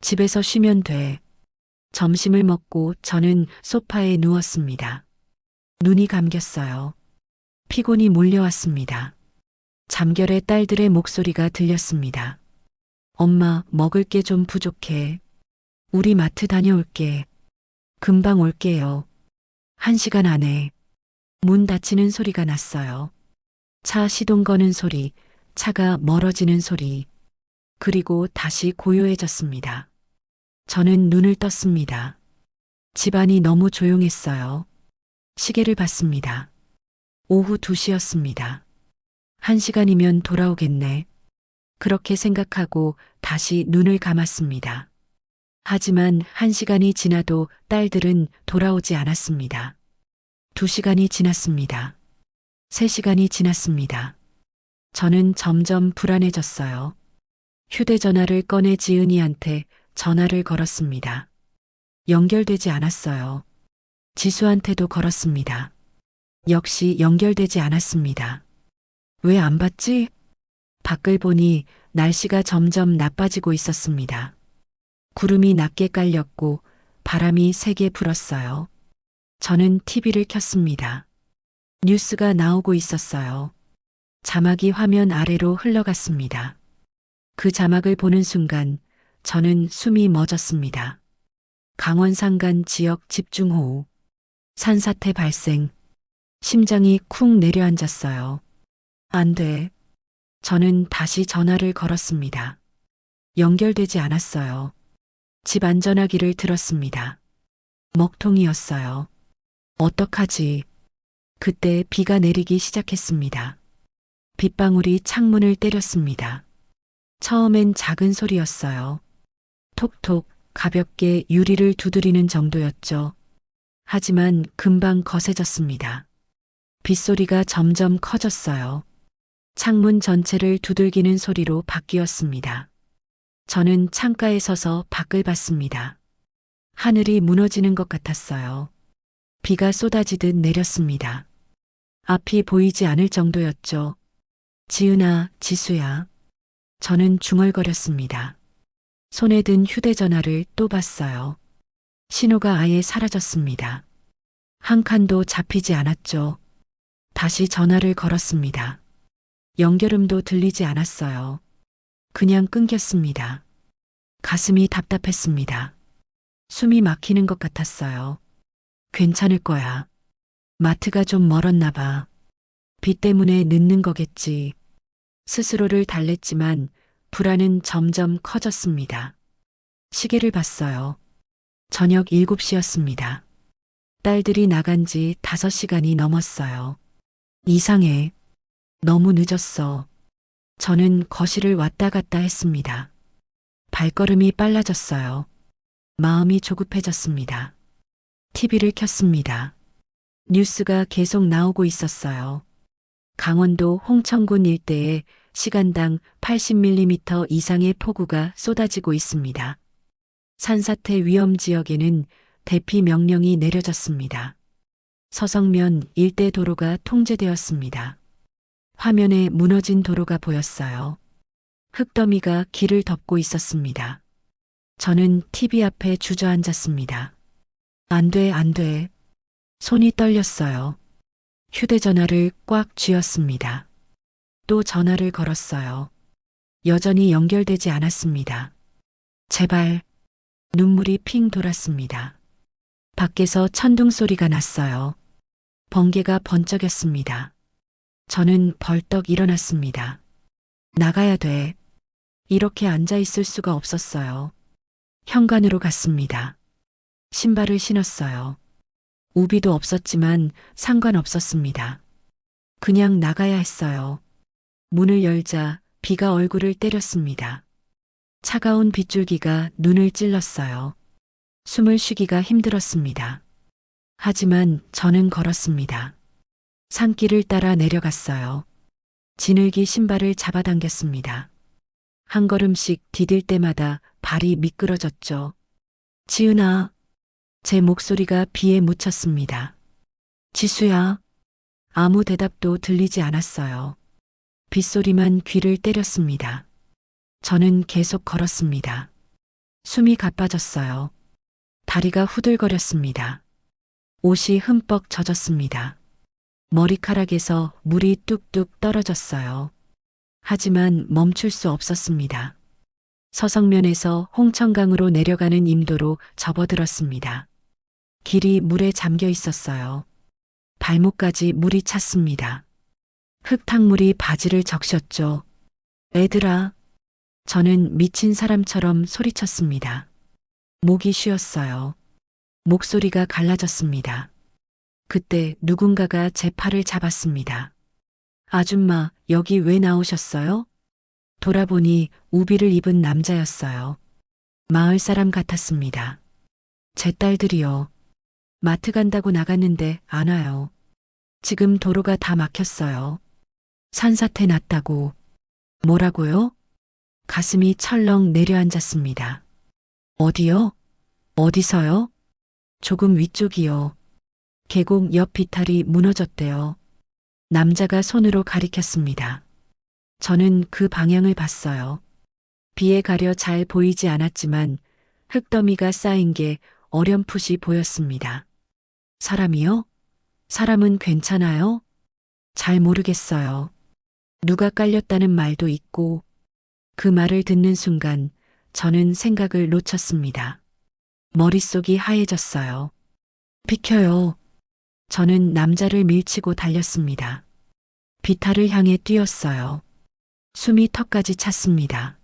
집에서 쉬면 돼. 점심을 먹고 저는 소파에 누웠습니다. 눈이 감겼어요. 피곤이 몰려왔습니다. 잠결에 딸들의 목소리가 들렸습니다. 엄마, 먹을 게 좀 부족해. 우리 마트 다녀올게. 금방 올게요. 1시간 안에. 문 닫히는 소리가 났어요. 차 시동 거는 소리, 차가 멀어지는 소리. 그리고 다시 고요해졌습니다. 저는 눈을 떴습니다. 집안이 너무 조용했어요. 시계를 봤습니다. 오후 2시였습니다. 1시간이면 돌아오겠네. 그렇게 생각하고 다시 눈을 감았습니다. 하지만 1시간이 지나도 딸들은 돌아오지 않았습니다. 2시간이 지났습니다. 3시간이 지났습니다. 저는 점점 불안해졌어요. 휴대전화를 꺼내 지은이한테 전화를 걸었습니다. 연결되지 않았어요. 지수한테도 걸었습니다. 역시 연결되지 않았습니다. 왜 안 받지? 밖을 보니 날씨가 점점 나빠지고 있었습니다. 구름이 낮게 깔렸고 바람이 세게 불었어요. 저는 TV를 켰습니다. 뉴스가 나오고 있었어요. 자막이 화면 아래로 흘러갔습니다. 그 자막을 보는 순간 저는 숨이 멎었습니다. 강원 산간 지역 집중호우. 산사태 발생. 심장이 쿵 내려앉았어요. 안 돼. 저는 다시 전화를 걸었습니다. 연결되지 않았어요. 집 안전화기를 들었습니다. 먹통이었어요. 어떡하지? 그때 비가 내리기 시작했습니다. 빗방울이 창문을 때렸습니다. 처음엔 작은 소리였어요. 톡톡 가볍게 유리를 두드리는 정도였죠. 하지만 금방 거세졌습니다. 빗소리가 점점 커졌어요. 창문 전체를 두들기는 소리로 바뀌었습니다. 저는 창가에 서서 밖을 봤습니다. 하늘이 무너지는 것 같았어요. 비가 쏟아지듯 내렸습니다. 앞이 보이지 않을 정도였죠. 지은아, 지수야. 저는 중얼거렸습니다. 손에 든 휴대전화를 또 봤어요. 신호가 아예 사라졌습니다. 한 칸도 잡히지 않았죠. 다시 전화를 걸었습니다. 연결음도 들리지 않았어요. 그냥 끊겼습니다. 가슴이 답답했습니다. 숨이 막히는 것 같았어요. 괜찮을 거야. 마트가 좀 멀었나 봐. 비 때문에 늦는 거겠지. 스스로를 달랬지만 불안은 점점 커졌습니다. 시계를 봤어요. 저녁 7시였습니다. 딸들이 나간 지 5시간이 넘었어요. 이상해. 너무 늦었어. 저는 거실을 왔다 갔다 했습니다. 발걸음이 빨라졌어요. 마음이 조급해졌습니다. TV를 켰습니다. 뉴스가 계속 나오고 있었어요. 강원도 홍천군 일대에 시간당 80mm 이상의 폭우가 쏟아지고 있습니다. 산사태 위험 지역에는 대피 명령이 내려졌습니다. 서성면 일대 도로가 통제되었습니다. 화면에 무너진 도로가 보였어요. 흙더미가 길을 덮고 있었습니다. 저는 TV 앞에 주저앉았습니다. 안 돼, 안 돼. 손이 떨렸어요. 휴대전화를 꽉 쥐었습니다. 또 전화를 걸었어요. 여전히 연결되지 않았습니다. 제발. 눈물이 핑 돌았습니다. 밖에서 천둥 소리가 났어요. 번개가 번쩍였습니다. 저는 벌떡 일어났습니다. 나가야 돼. 이렇게 앉아 있을 수가 없었어요. 현관으로 갔습니다. 신발을 신었어요. 우비도 없었지만 상관없었습니다. 그냥 나가야 했어요. 문을 열자 비가 얼굴을 때렸습니다. 차가운 빗줄기가 눈을 찔렀어요. 숨을 쉬기가 힘들었습니다. 하지만 저는 걸었습니다. 산길을 따라 내려갔어요. 지늘기 신발을 잡아당겼습니다. 한 걸음씩 디딜 때마다 발이 미끄러졌죠. 지은아. 제 목소리가 비에 묻혔습니다. 지수야. 아무 대답도 들리지 않았어요. 빗소리만 귀를 때렸습니다. 저는 계속 걸었습니다. 숨이 가빠졌어요. 다리가 후들거렸습니다. 옷이 흠뻑 젖었습니다. 머리카락에서 물이 뚝뚝 떨어졌어요. 하지만 멈출 수 없었습니다. 서성면에서 홍천강으로 내려가는 임도로 접어들었습니다. 길이 물에 잠겨 있었어요. 발목까지 물이 찼습니다. 흙탕물이 바지를 적셨죠. 애들아. 저는 미친 사람처럼 소리쳤습니다. 목이 쉬었어요. 목소리가 갈라졌습니다. 그때 누군가가 제 팔을 잡았습니다. 아줌마, 여기 왜 나오셨어요? 돌아보니 우비를 입은 남자였어요. 마을 사람 같았습니다. 제 딸들이요. 마트 간다고 나갔는데 안 와요. 지금 도로가 다 막혔어요. 산사태 났다고. 뭐라고요? 가슴이 철렁 내려앉았습니다. 어디요? 어디서요? 조금 위쪽이요. 계곡 옆 비탈이 무너졌대요. 남자가 손으로 가리켰습니다. 저는 그 방향을 봤어요. 비에 가려 잘 보이지 않았지만 흙더미가 쌓인 게 어렴풋이 보였습니다. 사람이요? 사람은 괜찮아요? 잘 모르겠어요. 누가 깔렸다는 말도 있고. 그 말을 듣는 순간 저는 생각을 놓쳤습니다. 머릿속이 하얘졌어요. 비켜요. 저는 남자를 밀치고 달렸습니다. 비탈을 향해 뛰었어요. 숨이 턱까지 찼습니다.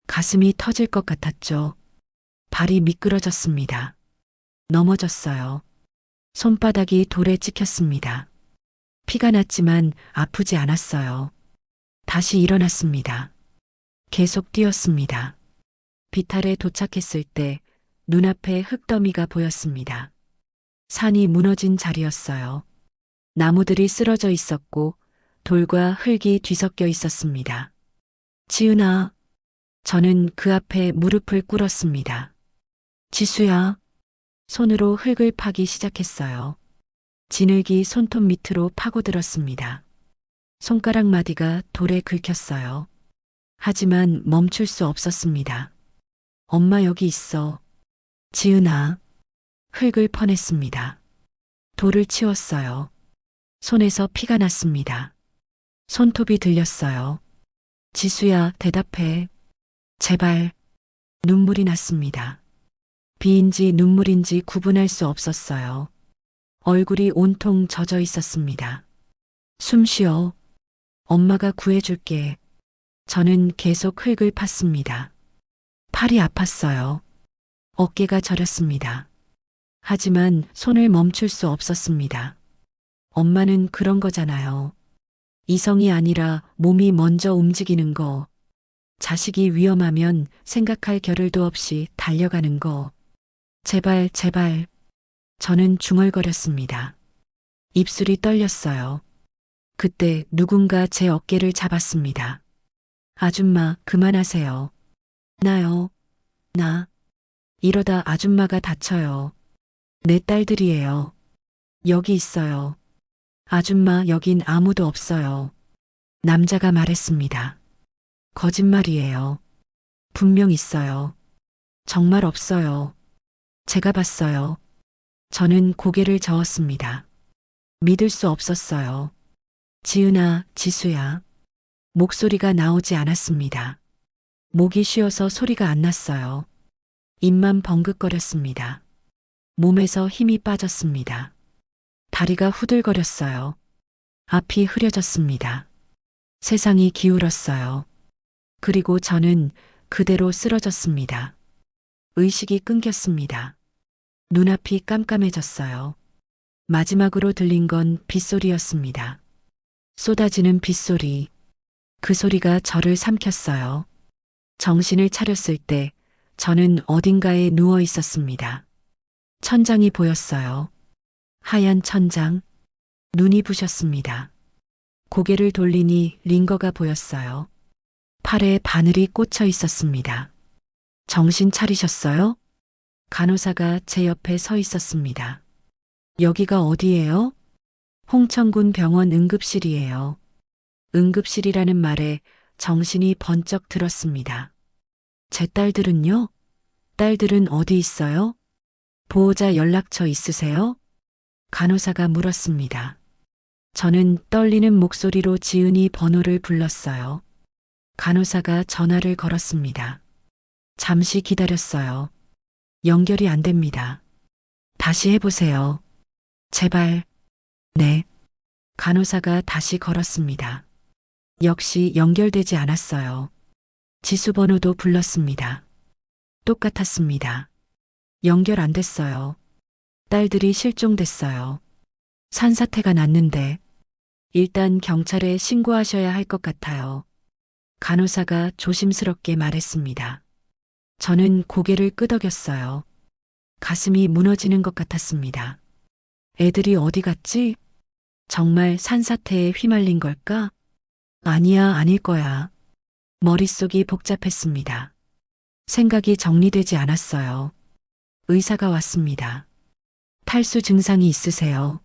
가슴이 터질 것 같았죠. 발이 미끄러졌습니다. 넘어졌어요. 손바닥이 돌에 찍혔습니다. 피가 났지만 아프지 않았어요. 다시 일어났습니다. 계속 뛰었습니다. 비탈에 도착했을 때 눈앞에 흙더미가 보였습니다. 산이 무너진 자리였어요. 나무들이 쓰러져 있었고 돌과 흙이 뒤섞여 있었습니다. 지은아. 저는 그 앞에 무릎을 꿇었습니다. 지수야. 손으로 흙을 파기 시작했어요. 진흙이 손톱 밑으로 파고들었습니다. 손가락 마디가 돌에 긁혔어요. 하지만 멈출 수 없었습니다. 엄마 여기 있어. 지은아. 흙을 퍼냈습니다. 돌을 치웠어요. 손에서 피가 났습니다. 손톱이 들렸어요. 지수야, 대답해. 제발. 눈물이 났습니다. 비인지 눈물인지 구분할 수 없었어요. 얼굴이 온통 젖어 있었습니다. 숨 쉬어. 엄마가 구해줄게. 저는 계속 흙을 팠습니다. 팔이 아팠어요. 어깨가 저렸습니다. 하지만 손을 멈출 수 없었습니다. 엄마는 그런 거잖아요. 이성이 아니라 몸이 먼저 움직이는 거. 자식이 위험하면 생각할 겨를도 없이 달려가는 거. 제발, 제발. 저는 중얼거렸습니다. 입술이 떨렸어요. 그때 누군가 제 어깨를 잡았습니다. 아줌마, 그만하세요. 나요. 나. 이러다 아줌마가 다쳐요. 내 딸들이에요. 여기 있어요. 아줌마, 여긴 아무도 없어요. 남자가 말했습니다. 거짓말이에요. 분명 있어요. 정말 없어요. 제가 봤어요. 저는 고개를 저었습니다. 믿을 수 없었어요. 지은아, 지수야. 목소리가 나오지 않았습니다. 목이 쉬어서 소리가 안 났어요. 입만 벙긋거렸습니다. 몸에서 힘이 빠졌습니다. 다리가 후들거렸어요. 앞이 흐려졌습니다. 세상이 기울었어요. 그리고 저는 그대로 쓰러졌습니다. 의식이 끊겼습니다. 눈앞이 깜깜해졌어요. 마지막으로 들린 건 빗소리였습니다. 쏟아지는 빗소리. 그 소리가 저를 삼켰어요. 정신을 차렸을 때 저는 어딘가에 누워 있었습니다. 천장이 보였어요. 하얀 천장. 눈이 부셨습니다. 고개를 돌리니 링거가 보였어요. 팔에 바늘이 꽂혀 있었습니다. 정신 차리셨어요? 간호사가 제 옆에 서 있었습니다. 여기가 어디예요? 홍천군 병원 응급실이에요. 응급실이라는 말에 정신이 번쩍 들었습니다. 제 딸들은요? 딸들은 어디 있어요? 보호자 연락처 있으세요? 간호사가 물었습니다. 저는 떨리는 목소리로 지은이 번호를 불렀어요. 간호사가 전화를 걸었습니다. 잠시 기다렸어요. 연결이 안 됩니다. 다시 해보세요. 제발. 네. 간호사가 다시 걸었습니다. 역시 연결되지 않았어요. 지수 번호도 불렀습니다. 똑같았습니다. 연결 안 됐어요. 딸들이 실종됐어요. 산사태가 났는데 일단 경찰에 신고하셔야 할 것 같아요. 간호사가 조심스럽게 말했습니다. 저는 고개를 끄덕였어요. 가슴이 무너지는 것 같았습니다. 애들이 어디 갔지? 정말 산사태에 휘말린 걸까? 아니야, 아닐 거야. 머릿속이 복잡했습니다. 생각이 정리되지 않았어요. 의사가 왔습니다. 탈수 증상이 있으세요?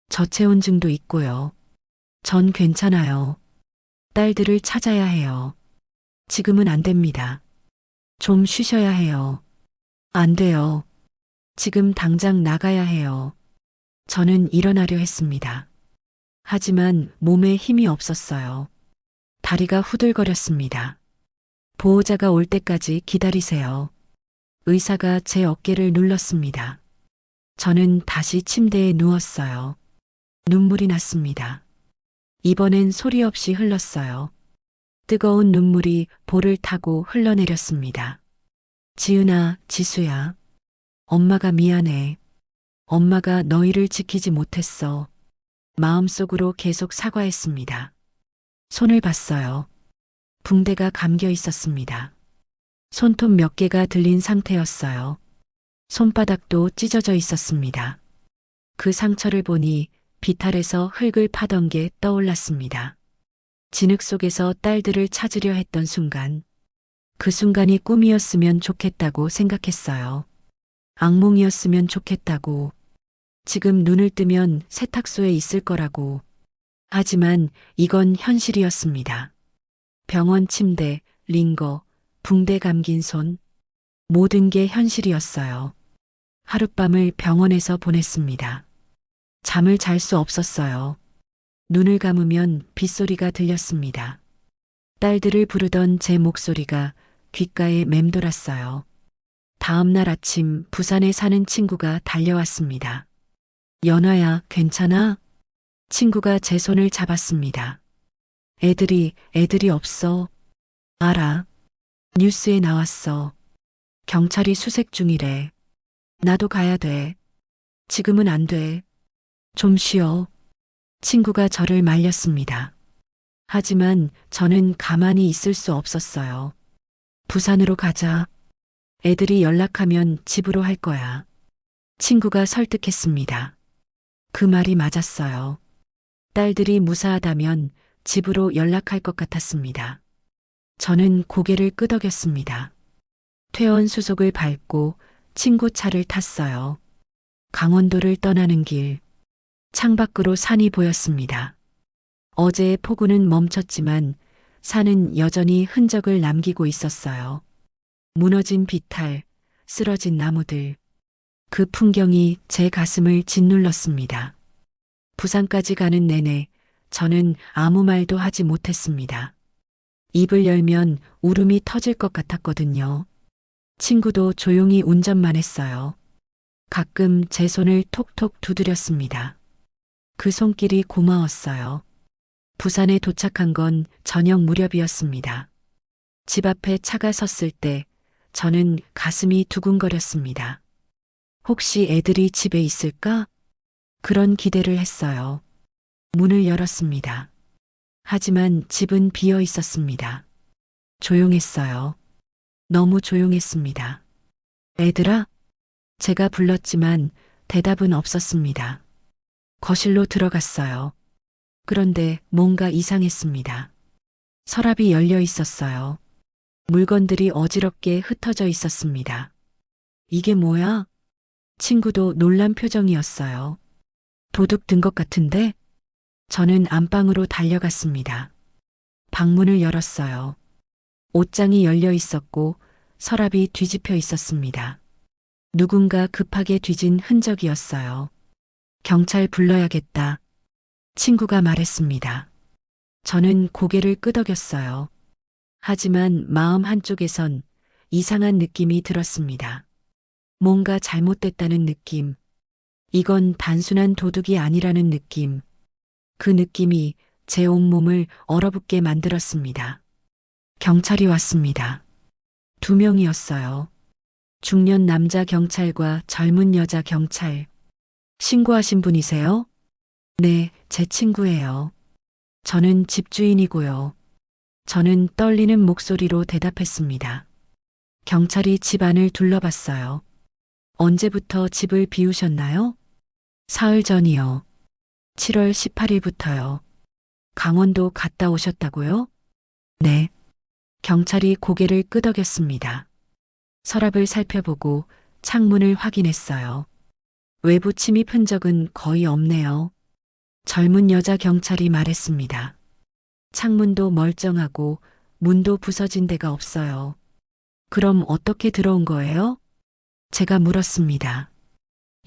저체온증도 있고요. 전 괜찮아요. 딸들을 찾아야 해요. 지금은 안 됩니다. 좀 쉬셔야 해요. 안 돼요. 지금 당장 나가야 해요. 저는 일어나려 했습니다. 하지만 몸에 힘이 없었어요. 다리가 후들거렸습니다. 보호자가 올 때까지 기다리세요. 의사가 제 어깨를 눌렀습니다. 저는 다시 침대에 누웠어요. 눈물이 났습니다. 이번엔 소리 없이 흘렀어요. 뜨거운 눈물이 볼을 타고 흘러내렸습니다. 지은아, 지수야. 엄마가 미안해. 엄마가 너희를 지키지 못했어. 마음속으로 계속 사과했습니다. 손을 봤어요. 붕대가 감겨 있었습니다. 손톱 몇 개가 들린 상태였어요. 손바닥도 찢어져 있었습니다. 그 상처를 보니 비탈에서 흙을 파던 게 떠올랐습니다. 진흙 속에서 딸들을 찾으려 했던 순간, 그 순간이 꿈이었으면 좋겠다고 생각했어요. 악몽이었으면 좋겠다고. 지금 눈을 뜨면 세탁소에 있을 거라고. 하지만 이건 현실이었습니다. 병원 침대, 링거, 붕대 감긴 손, 모든 게 현실이었어요. 하룻밤을 병원에서 보냈습니다. 잠을 잘 수 없었어요. 눈을 감으면 빗소리가 들렸습니다. 딸들을 부르던 제 목소리가 귓가에 맴돌았어요. 다음 날 아침 부산에 사는 친구가 달려왔습니다. 연아야, 괜찮아? 친구가 제 손을 잡았습니다. 애들이 없어. 알아. 뉴스에 나왔어. 경찰이 수색 중이래. 나도 가야 돼. 지금은 안 돼. 좀 쉬어. 친구가 저를 말렸습니다. 하지만 저는 가만히 있을 수 없었어요. 부산으로 가자. 애들이 연락하면 집으로 할 거야. 친구가 설득했습니다. 그 말이 맞았어요. 딸들이 무사하다면 집으로 연락할 것 같았습니다. 저는 고개를 끄덕였습니다. 퇴원 수속을 밟고 친구 차를 탔어요. 강원도를 떠나는 길. 창밖으로 산이 보였습니다. 어제의 폭우는 멈췄지만 산은 여전히 흔적을 남기고 있었어요. 무너진 비탈, 쓰러진 나무들. 그 풍경이 제 가슴을 짓눌렀습니다. 부산까지 가는 내내 저는 아무 말도 하지 못했습니다. 입을 열면 울음이 터질 것 같았거든요. 친구도 조용히 운전만 했어요. 가끔 제 손을 톡톡 두드렸습니다. 그 손길이 고마웠어요. 부산에 도착한 건 저녁 무렵이었습니다. 집 앞에 차가 섰을 때 저는 가슴이 두근거렸습니다. 혹시 애들이 집에 있을까? 그런 기대를 했어요. 문을 열었습니다. 하지만 집은 비어 있었습니다. 조용했어요. 너무 조용했습니다. 애들아? 제가 불렀지만 대답은 없었습니다. 거실로 들어갔어요. 그런데 뭔가 이상했습니다. 서랍이 열려 있었어요. 물건들이 어지럽게 흩어져 있었습니다. 이게 뭐야? 친구도 놀란 표정이었어요. 도둑 든 것 같은데? 저는 안방으로 달려갔습니다. 방문을 열었어요. 옷장이 열려 있었고 서랍이 뒤집혀 있었습니다. 누군가 급하게 뒤진 흔적이었어요. 경찰 불러야겠다. 친구가 말했습니다. 저는 고개를 끄덕였어요. 하지만 마음 한쪽에선 이상한 느낌이 들었습니다. 뭔가 잘못됐다는 느낌. 이건 단순한 도둑이 아니라는 느낌. 그 느낌이 제 온몸을 얼어붙게 만들었습니다. 경찰이 왔습니다. 2명이었어요. 중년 남자 경찰과 젊은 여자 경찰. 신고하신 분이세요? 네, 제 친구예요. 저는 집주인이고요. 저는 떨리는 목소리로 대답했습니다. 경찰이 집 안을 둘러봤어요. 언제부터 집을 비우셨나요? 사흘 전이요. 7월 18일부터요. 강원도 갔다 오셨다고요? 네. 경찰이 고개를 끄덕였습니다. 서랍을 살펴보고 창문을 확인했어요. 외부 침입 흔적은 거의 없네요. 젊은 여자 경찰이 말했습니다. 창문도 멀쩡하고 문도 부서진 데가 없어요. 그럼 어떻게 들어온 거예요? 제가 물었습니다.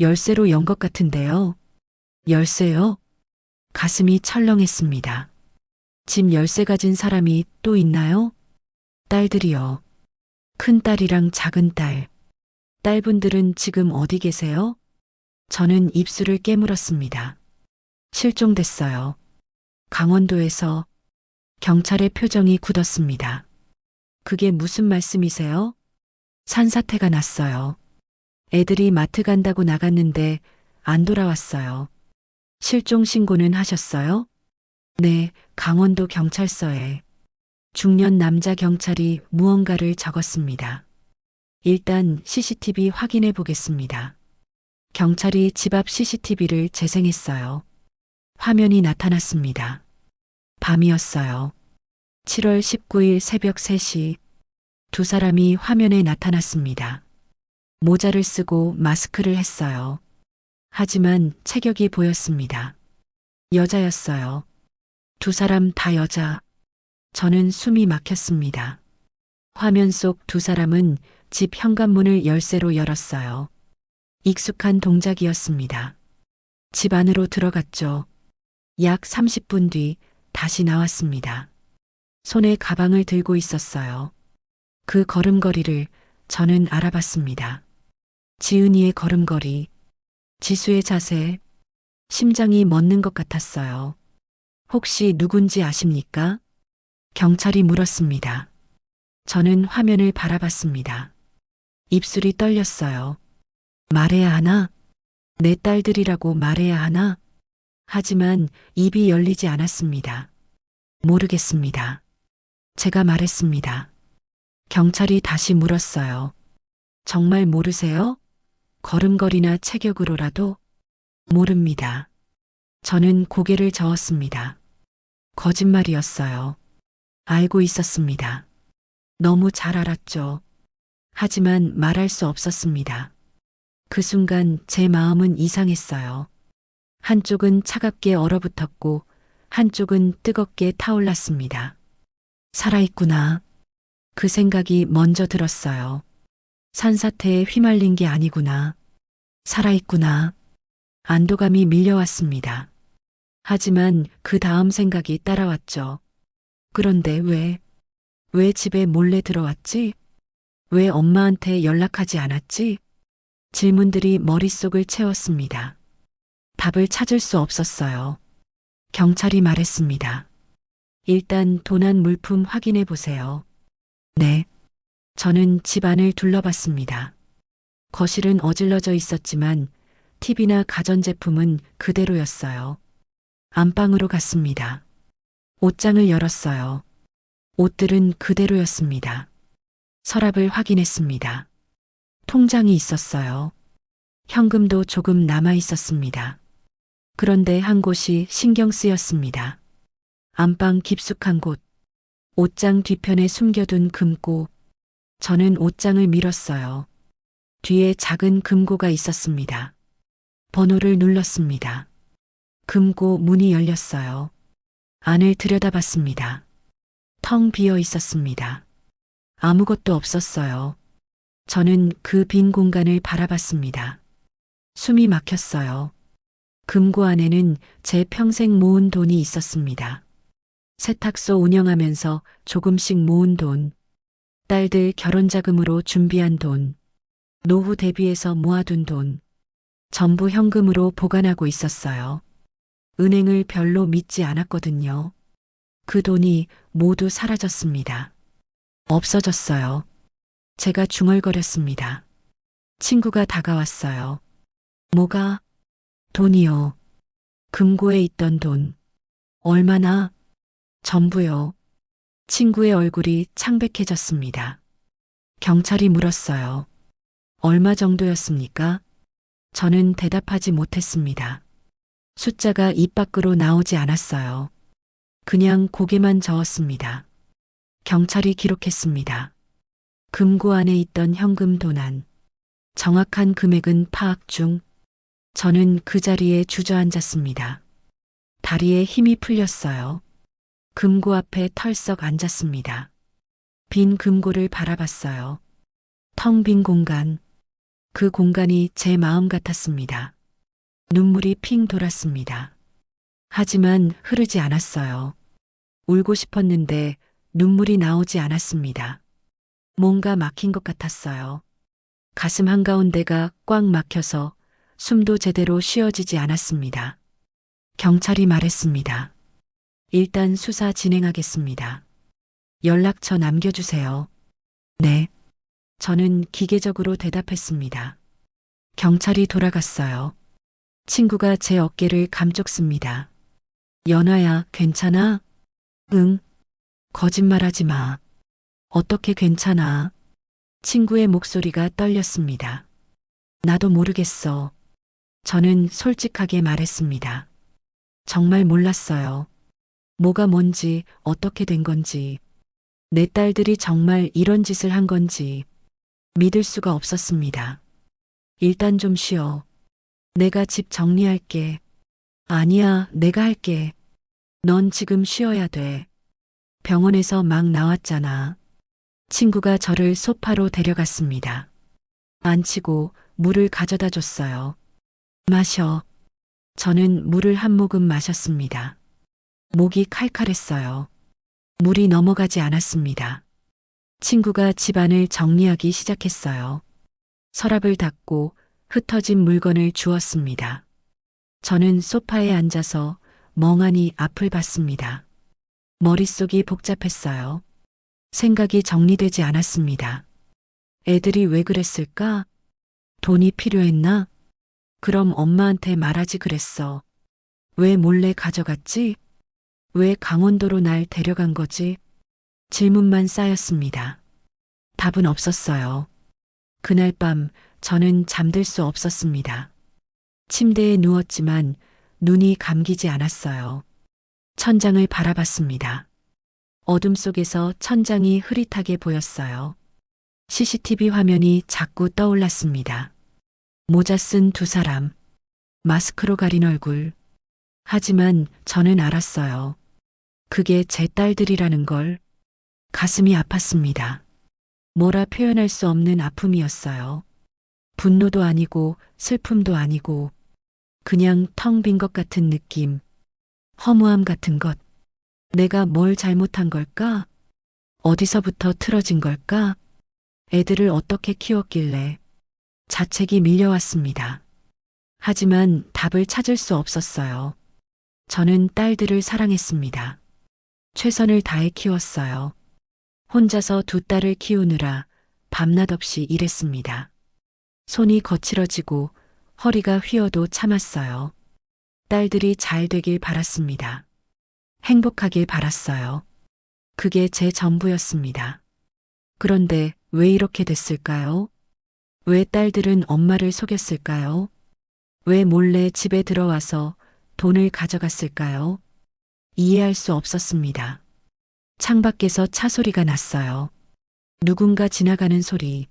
열쇠로 연 것 같은데요. 열쇠요? 가슴이 철렁했습니다. 집 열쇠 가진 사람이 또 있나요? 딸들이요. 큰딸이랑 작은딸. 딸분들은 지금 어디 계세요? 저는 입술을 깨물었습니다. 실종됐어요. 강원도에서. 경찰의 표정이 굳었습니다. 그게 무슨 말씀이세요? 산사태가 났어요. 애들이 마트 간다고 나갔는데 안 돌아왔어요. 실종 신고는 하셨어요? 네, 강원도 경찰서에. 중년 남자 경찰이 무언가를 적었습니다. 일단 CCTV 확인해 보겠습니다. 경찰이 집 앞 CCTV를 재생했어요. 화면이 나타났습니다. 밤이었어요. 7월 19일 새벽 3시. 2사람이 화면에 나타났습니다. 모자를 쓰고 마스크를 했어요. 하지만 체격이 보였습니다. 여자였어요. 두 사람 다 여자. 저는 숨이 막혔습니다. 화면 속 두 사람은 집 현관문을 열쇠로 열었어요. 익숙한 동작이었습니다. 집 안으로 들어갔죠. 약 30분 뒤 다시 나왔습니다. 손에 가방을 들고 있었어요. 그 걸음걸이를 저는 알아봤습니다. 지은이의 걸음걸이, 지수의 자세, 심장이 멎는 것 같았어요. 혹시 누군지 아십니까? 경찰이 물었습니다. 저는 화면을 바라봤습니다. 입술이 떨렸어요. 말해야 하나? 내 딸들이라고 말해야 하나? 하지만 입이 열리지 않았습니다. 모르겠습니다. 제가 말했습니다. 경찰이 다시 물었어요. 정말 모르세요? 걸음걸이나 체격으로라도? 모릅니다. 저는 고개를 저었습니다. 거짓말이었어요. 알고 있었습니다. 너무 잘 알았죠. 하지만 말할 수 없었습니다. 그 순간 제 마음은 이상했어요. 한쪽은 차갑게 얼어붙었고 한쪽은 뜨겁게 타올랐습니다. 살아있구나. 그 생각이 먼저 들었어요. 산사태에 휘말린 게 아니구나. 살아있구나. 안도감이 밀려왔습니다. 하지만 그 다음 생각이 따라왔죠. 그런데 왜 집에 몰래 들어왔지? 왜 엄마한테 연락하지 않았지? 질문들이 머릿속을 채웠습니다. 답을 찾을 수 없었어요. 경찰이 말했습니다. 일단 도난 물품 확인해 보세요. 네. 저는 집 안을 둘러봤습니다. 거실은 어질러져 있었지만 TV나 가전제품은 그대로였어요. 안방으로 갔습니다. 옷장을 열었어요. 옷들은 그대로였습니다. 서랍을 확인했습니다. 통장이 있었어요. 현금도 조금 남아 있었습니다. 그런데 한 곳이 신경 쓰였습니다. 안방 깊숙한 곳, 옷장 뒤편에 숨겨둔 금고. 저는 옷장을 밀었어요. 뒤에 작은 금고가 있었습니다. 번호를 눌렀습니다. 금고 문이 열렸어요. 안을 들여다봤습니다. 텅 비어 있었습니다. 아무것도 없었어요. 저는 그 빈 공간을 바라봤습니다. 숨이 막혔어요. 금고 안에는 제 평생 모은 돈이 있었습니다. 세탁소 운영하면서 조금씩 모은 돈, 딸들 결혼 자금으로 준비한 돈, 노후 대비해서 모아둔 돈, 전부 현금으로 보관하고 있었어요. 은행을 별로 믿지 않았거든요. 그 돈이 모두 사라졌습니다. 없어졌어요. 제가 중얼거렸습니다. 친구가 다가왔어요. 뭐가? 돈이요. 금고에 있던 돈. 얼마나? 전부요. 친구의 얼굴이 창백해졌습니다. 경찰이 물었어요. 얼마 정도였습니까? 저는 대답하지 못했습니다. 숫자가 입 밖으로 나오지 않았어요. 그냥 고개만 저었습니다. 경찰이 기록했습니다. 금고 안에 있던 현금 도난. 정확한 금액은 파악 중. 저는 그 자리에 주저앉았습니다. 다리에 힘이 풀렸어요. 금고 앞에 털썩 앉았습니다. 빈 금고를 바라봤어요. 텅 빈 공간. 그 공간이 제 마음 같았습니다. 눈물이 핑 돌았습니다. 하지만 흐르지 않았어요. 울고 싶었는데 눈물이 나오지 않았습니다. 뭔가 막힌 것 같았어요. 가슴 한가운데가 꽉 막혀서 숨도 제대로 쉬어지지 않았습니다. 경찰이 말했습니다. 일단 수사 진행하겠습니다. 연락처 남겨주세요. 네. 저는 기계적으로 대답했습니다. 경찰이 돌아갔어요. 친구가 제 어깨를 감쪽습니다. 연아야, 괜찮아? 응. 거짓말하지 마. 어떻게 괜찮아? 친구의 목소리가 떨렸습니다. 나도 모르겠어. 저는 솔직하게 말했습니다. 정말 몰랐어요. 뭐가 뭔지, 어떻게 된 건지, 내 딸들이 정말 이런 짓을 한 건지 믿을 수가 없었습니다. 일단 좀 쉬어. 내가 집 정리할게. 아니야, 내가 할게. 넌 지금 쉬어야 돼. 병원에서 막 나왔잖아. 친구가 저를 소파로 데려갔습니다. 앉히고 물을 가져다 줬어요. 마셔. 저는 물을 한 모금 마셨습니다. 목이 칼칼했어요. 물이 넘어가지 않았습니다. 친구가 집안을 정리하기 시작했어요. 서랍을 닫고 흩어진 물건을 주웠습니다. 저는 소파에 앉아서 멍하니 앞을 봤습니다. 머릿속이 복잡했어요. 생각이 정리되지 않았습니다. 애들이 왜 그랬을까? 돈이 필요했나? 그럼 엄마한테 말하지 그랬어. 왜 몰래 가져갔지? 왜 강원도로 날 데려간 거지? 질문만 쌓였습니다. 답은 없었어요. 그날 밤 저는 잠들 수 없었습니다. 침대에 누웠지만 눈이 감기지 않았어요. 천장을 바라봤습니다. 어둠 속에서 천장이 흐릿하게 보였어요. CCTV 화면이 자꾸 떠올랐습니다. 모자 쓴 두 사람, 마스크로 가린 얼굴. 하지만 저는 알았어요. 그게 제 딸들이라는 걸. 가슴이 아팠습니다. 뭐라 표현할 수 없는 아픔이었어요. 분노도 아니고 슬픔도 아니고 그냥 텅 빈 것 같은 느낌. 허무함 같은 것. 내가 뭘 잘못한 걸까? 어디서부터 틀어진 걸까? 애들을 어떻게 키웠길래. 자책이 밀려왔습니다. 하지만 답을 찾을 수 없었어요. 저는 딸들을 사랑했습니다. 최선을 다해 키웠어요. 혼자서 두 딸을 키우느라 밤낮 없이 일했습니다. 손이 거칠어지고 허리가 휘어도 참았어요. 딸들이 잘 되길 바랐습니다. 행복하길 바랐어요. 그게 제 전부였습니다. 그런데 왜 이렇게 됐을까요? 왜 딸들은 엄마를 속였을까요? 왜 몰래 집에 들어와서 돈을 가져갔을까요? 이해할 수 없었습니다. 창밖에서 차 소리가 났어요. 누군가 지나가는 소리.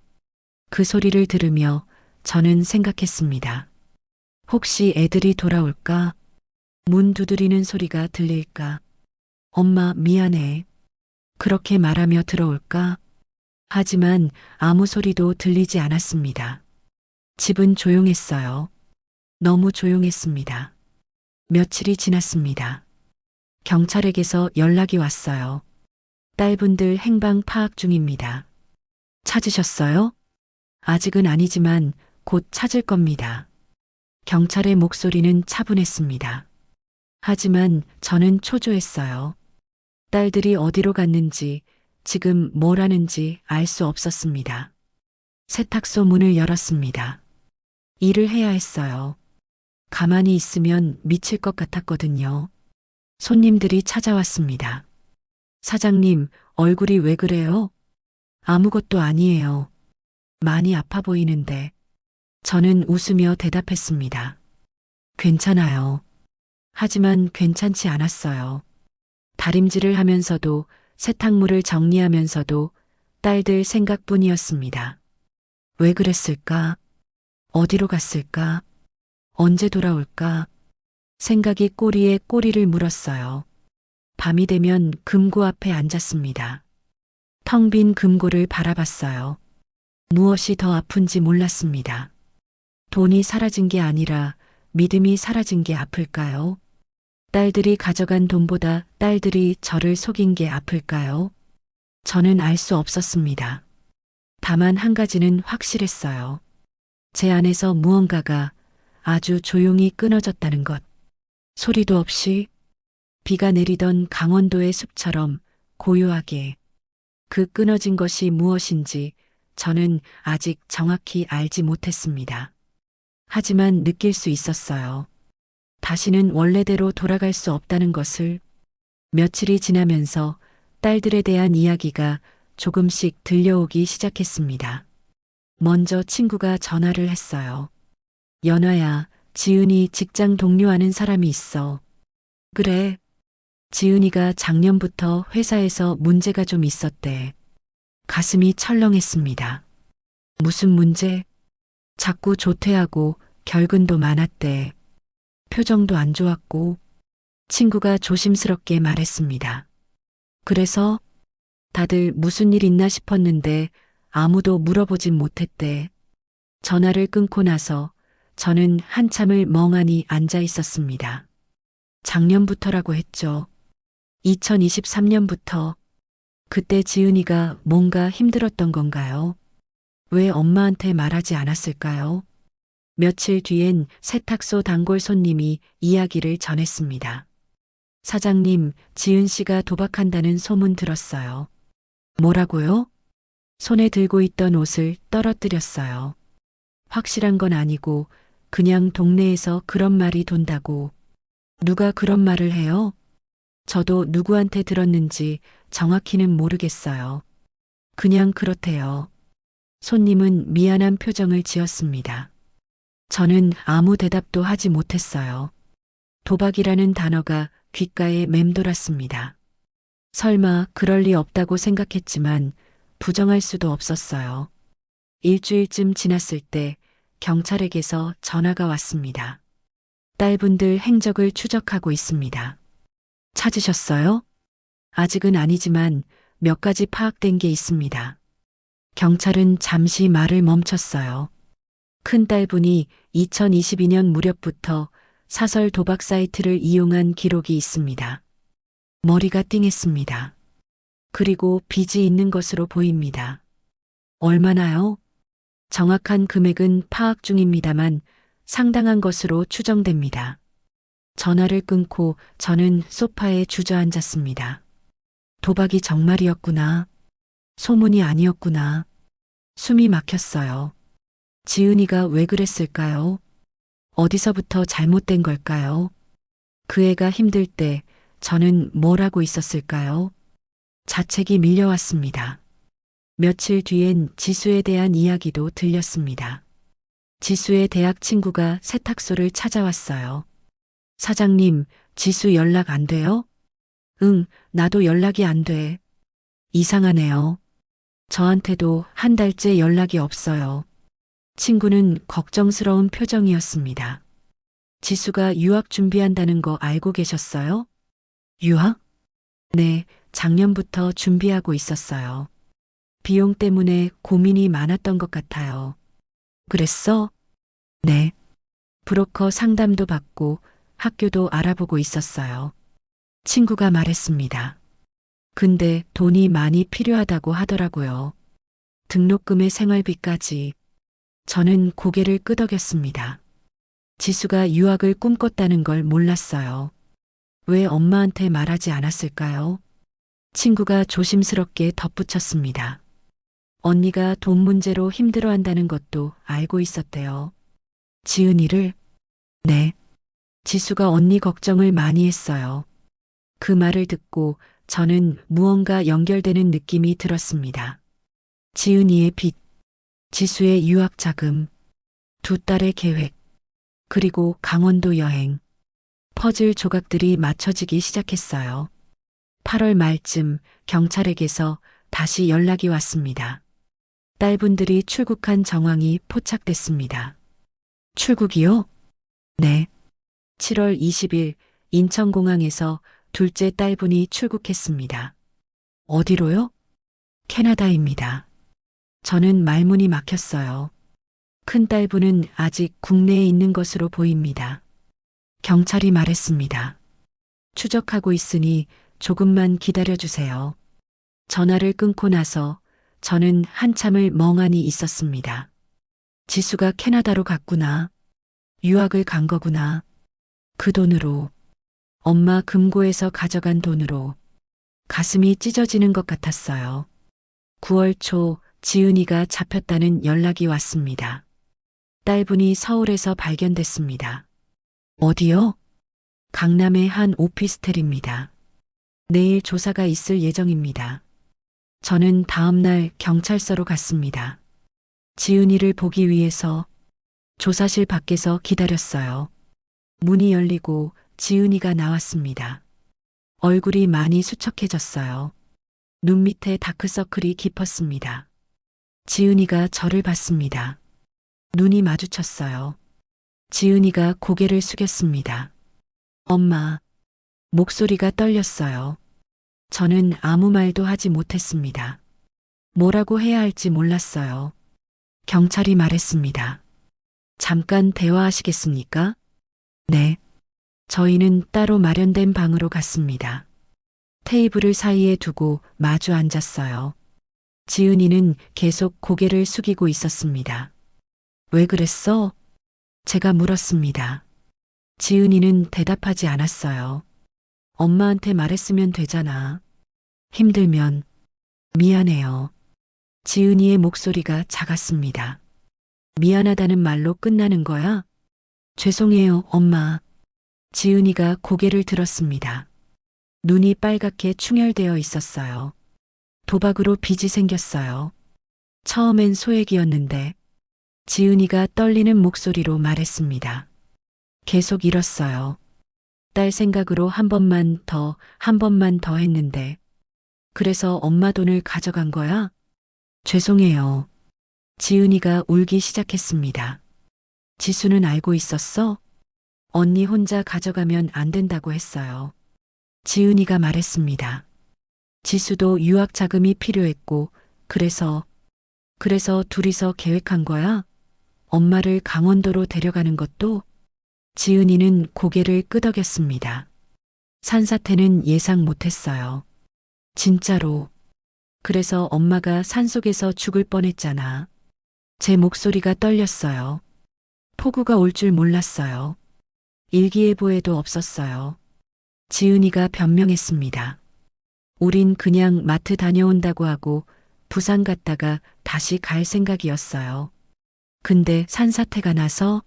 그 소리를 들으며 저는 생각했습니다. 혹시 애들이 돌아올까? 문 두드리는 소리가 들릴까? 엄마 미안해. 그렇게 말하며 들어올까? 하지만 아무 소리도 들리지 않았습니다. 집은 조용했어요. 너무 조용했습니다. 며칠이 지났습니다. 경찰에게서 연락이 왔어요. 딸분들 행방 파악 중입니다. 찾으셨어요? 아직은 아니지만 곧 찾을 겁니다. 경찰의 목소리는 차분했습니다. 하지만 저는 초조했어요. 딸들이 어디로 갔는지, 지금 뭘 하는지 알 수 없었습니다. 세탁소 문을 열었습니다. 일을 해야 했어요. 가만히 있으면 미칠 것 같았거든요. 손님들이 찾아왔습니다. 사장님, 얼굴이 왜 그래요? 아무것도 아니에요. 많이 아파 보이는데. 저는 웃으며 대답했습니다. 괜찮아요. 하지만 괜찮지 않았어요. 다림질을 하면서도 세탁물을 정리하면서도 딸들 생각뿐이었습니다. 왜 그랬을까? 어디로 갔을까? 언제 돌아올까? 생각이 꼬리에 꼬리를 물었어요. 밤이 되면 금고 앞에 앉았습니다. 텅 빈 금고를 바라봤어요. 무엇이 더 아픈지 몰랐습니다. 돈이 사라진 게 아니라 믿음이 사라진 게 아플까요? 딸들이 가져간 돈보다 딸들이 저를 속인 게 아플까요? 저는 알 수 없었습니다. 다만 한 가지는 확실했어요. 제 안에서 무언가가 아주 조용히 끊어졌다는 것. 소리도 없이 비가 내리던 강원도의 숲처럼 고요하게. 그 끊어진 것이 무엇인지 저는 아직 정확히 알지 못했습니다. 하지만 느낄 수 있었어요. 다시는 원래대로 돌아갈 수 없다는 것을. 며칠이 지나면서 딸들에 대한 이야기가 조금씩 들려오기 시작했습니다. 먼저 친구가 전화를 했어요. 연아야, 지은이 직장 동료하는 사람이 있어. 그래. 지은이가 작년부터 회사에서 문제가 좀 있었대. 가슴이 철렁했습니다. 무슨 문제? 자꾸 조퇴하고 결근도 많았대. 표정도 안 좋았고 친구가 조심스럽게 말했습니다. 그래서 다들 무슨 일 있나 싶었는데 아무도 물어보진 못했대. 전화를 끊고 나서 저는 한참을 멍하니 앉아 있었습니다. 작년부터라고 했죠. 2023년부터. 그때 지은이가 뭔가 힘들었던 건가요? 왜 엄마한테 말하지 않았을까요? 며칠 뒤엔 세탁소 단골 손님이 이야기를 전했습니다. 사장님, 지은 씨가 도박한다는 소문 들었어요. 뭐라고요? 손에 들고 있던 옷을 떨어뜨렸어요. 확실한 건 아니고 그냥 동네에서 그런 말이 돈다고. 누가 그런 말을 해요? 저도 누구한테 들었는지 정확히는 모르겠어요. 그냥 그렇대요. 손님은 미안한 표정을 지었습니다. 저는 아무 대답도 하지 못했어요. 도박이라는 단어가 귓가에 맴돌았습니다. 설마 그럴 리 없다고 생각했지만 부정할 수도 없었어요. 일주일쯤 지났을 때 경찰에게서 전화가 왔습니다. 딸분들 행적을 추적하고 있습니다. 찾으셨어요? 아직은 아니지만 몇 가지 파악된 게 있습니다. 경찰은 잠시 말을 멈췄어요. 큰딸분이 2022년 무렵부터 사설 도박 사이트를 이용한 기록이 있습니다. 머리가 띵했습니다. 그리고 빚이 있는 것으로 보입니다. 얼마나요? 정확한 금액은 파악 중입니다만 상당한 것으로 추정됩니다. 전화를 끊고 저는 소파에 주저앉았습니다. 도박이 정말이었구나. 소문이 아니었구나. 숨이 막혔어요. 지은이가 왜 그랬을까요? 어디서부터 잘못된 걸까요? 그 애가 힘들 때 저는 뭘 하고 있었을까요? 자책이 밀려왔습니다. 며칠 뒤엔 지수에 대한 이야기도 들렸습니다. 지수의 대학 친구가 세탁소를 찾아왔어요. 사장님, 지수 연락 안 돼요? 응, 나도 연락이 안 돼. 이상하네요. 저한테도 한 달째 연락이 없어요. 친구는 걱정스러운 표정이었습니다. 지수가 유학 준비한다는 거 알고 계셨어요? 유학? 네, 작년부터 준비하고 있었어요. 비용 때문에 고민이 많았던 것 같아요. 그랬어? 네. 브로커 상담도 받고 학교도 알아보고 있었어요. 친구가 말했습니다. 근데 돈이 많이 필요하다고 하더라고요. 등록금의 생활비까지. 저는 고개를 끄덕였습니다. 지수가 유학을 꿈꿨다는 걸 몰랐어요. 왜 엄마한테 말하지 않았을까요? 친구가 조심스럽게 덧붙였습니다. 언니가 돈 문제로 힘들어한다는 것도 알고 있었대요. 지은이를? 네. 지수가 언니 걱정을 많이 했어요. 그 말을 듣고 저는 무언가 연결되는 느낌이 들었습니다. 지은이의 빚, 지수의 유학 자금, 두 딸의 계획, 그리고 강원도 여행. 퍼즐 조각들이 맞춰지기 시작했어요. 8월 말쯤 경찰에게서 다시 연락이 왔습니다. 딸분들이 출국한 정황이 포착됐습니다. 출국이요? 네. 7월 20일 인천공항에서 둘째 딸분이 출국했습니다. 어디로요? 캐나다입니다. 저는 말문이 막혔어요. 큰 딸분은 아직 국내에 있는 것으로 보입니다. 경찰이 말했습니다. 추적하고 있으니 조금만 기다려주세요. 전화를 끊고 나서 저는 한참을 멍하니 있었습니다. 지수가 캐나다로 갔구나. 유학을 간 거구나. 그 돈으로, 엄마 금고에서 가져간 돈으로 가슴이 찢어지는 것 같았어요. 9월 초 지은이가 잡혔다는 연락이 왔습니다. 딸분이 서울에서 발견됐습니다. 어디요? 강남의 한 오피스텔입니다. 내일 조사가 있을 예정입니다. 저는 다음 날 경찰서로 갔습니다. 지은이를 보기 위해서 조사실 밖에서 기다렸어요. 문이 열리고 지은이가 나왔습니다. 얼굴이 많이 수척해졌어요. 눈 밑에 다크서클이 깊었습니다. 지은이가 저를 봤습니다. 눈이 마주쳤어요. 지은이가 고개를 숙였습니다. 엄마, 목소리가 떨렸어요. 저는 아무 말도 하지 못했습니다. 뭐라고 해야 할지 몰랐어요. 경찰이 말했습니다. 잠깐 대화하시겠습니까? 네. 저희는 따로 마련된 방으로 갔습니다. 테이블을 사이에 두고 마주 앉았어요. 지은이는 계속 고개를 숙이고 있었습니다. 왜 그랬어? 제가 물었습니다. 지은이는 대답하지 않았어요. 엄마한테 말했으면 되잖아. 힘들면 미안해요. 지은이의 목소리가 작았습니다. 미안하다는 말로 끝나는 거야? 죄송해요, 엄마. 지은이가 고개를 들었습니다. 눈이 빨갛게 충혈되어 있었어요. 도박으로 빚이 생겼어요. 처음엔 소액이었는데 지은이가 떨리는 목소리로 말했습니다. 계속 잃었어요. 딸 생각으로 한 번만 더 했는데 그래서 엄마 돈을 가져간 거야? 죄송해요. 지은이가 울기 시작했습니다. 지수는 알고 있었어? 언니 혼자 가져가면 안 된다고 했어요. 지은이가 말했습니다. 지수도 유학 자금이 필요했고 그래서 둘이서 계획한 거야? 엄마를 강원도로 데려가는 것도? 지은이는 고개를 끄덕였습니다. 산사태는 예상 못했어요. 진짜로. 그래서 엄마가 산속에서 죽을 뻔했잖아. 제 목소리가 떨렸어요. 폭우가 올 줄 몰랐어요. 일기예보에도 없었어요. 지은이가 변명했습니다. 우린 그냥 마트 다녀온다고 하고 부산 갔다가 다시 갈 생각이었어요. 근데 산사태가 나서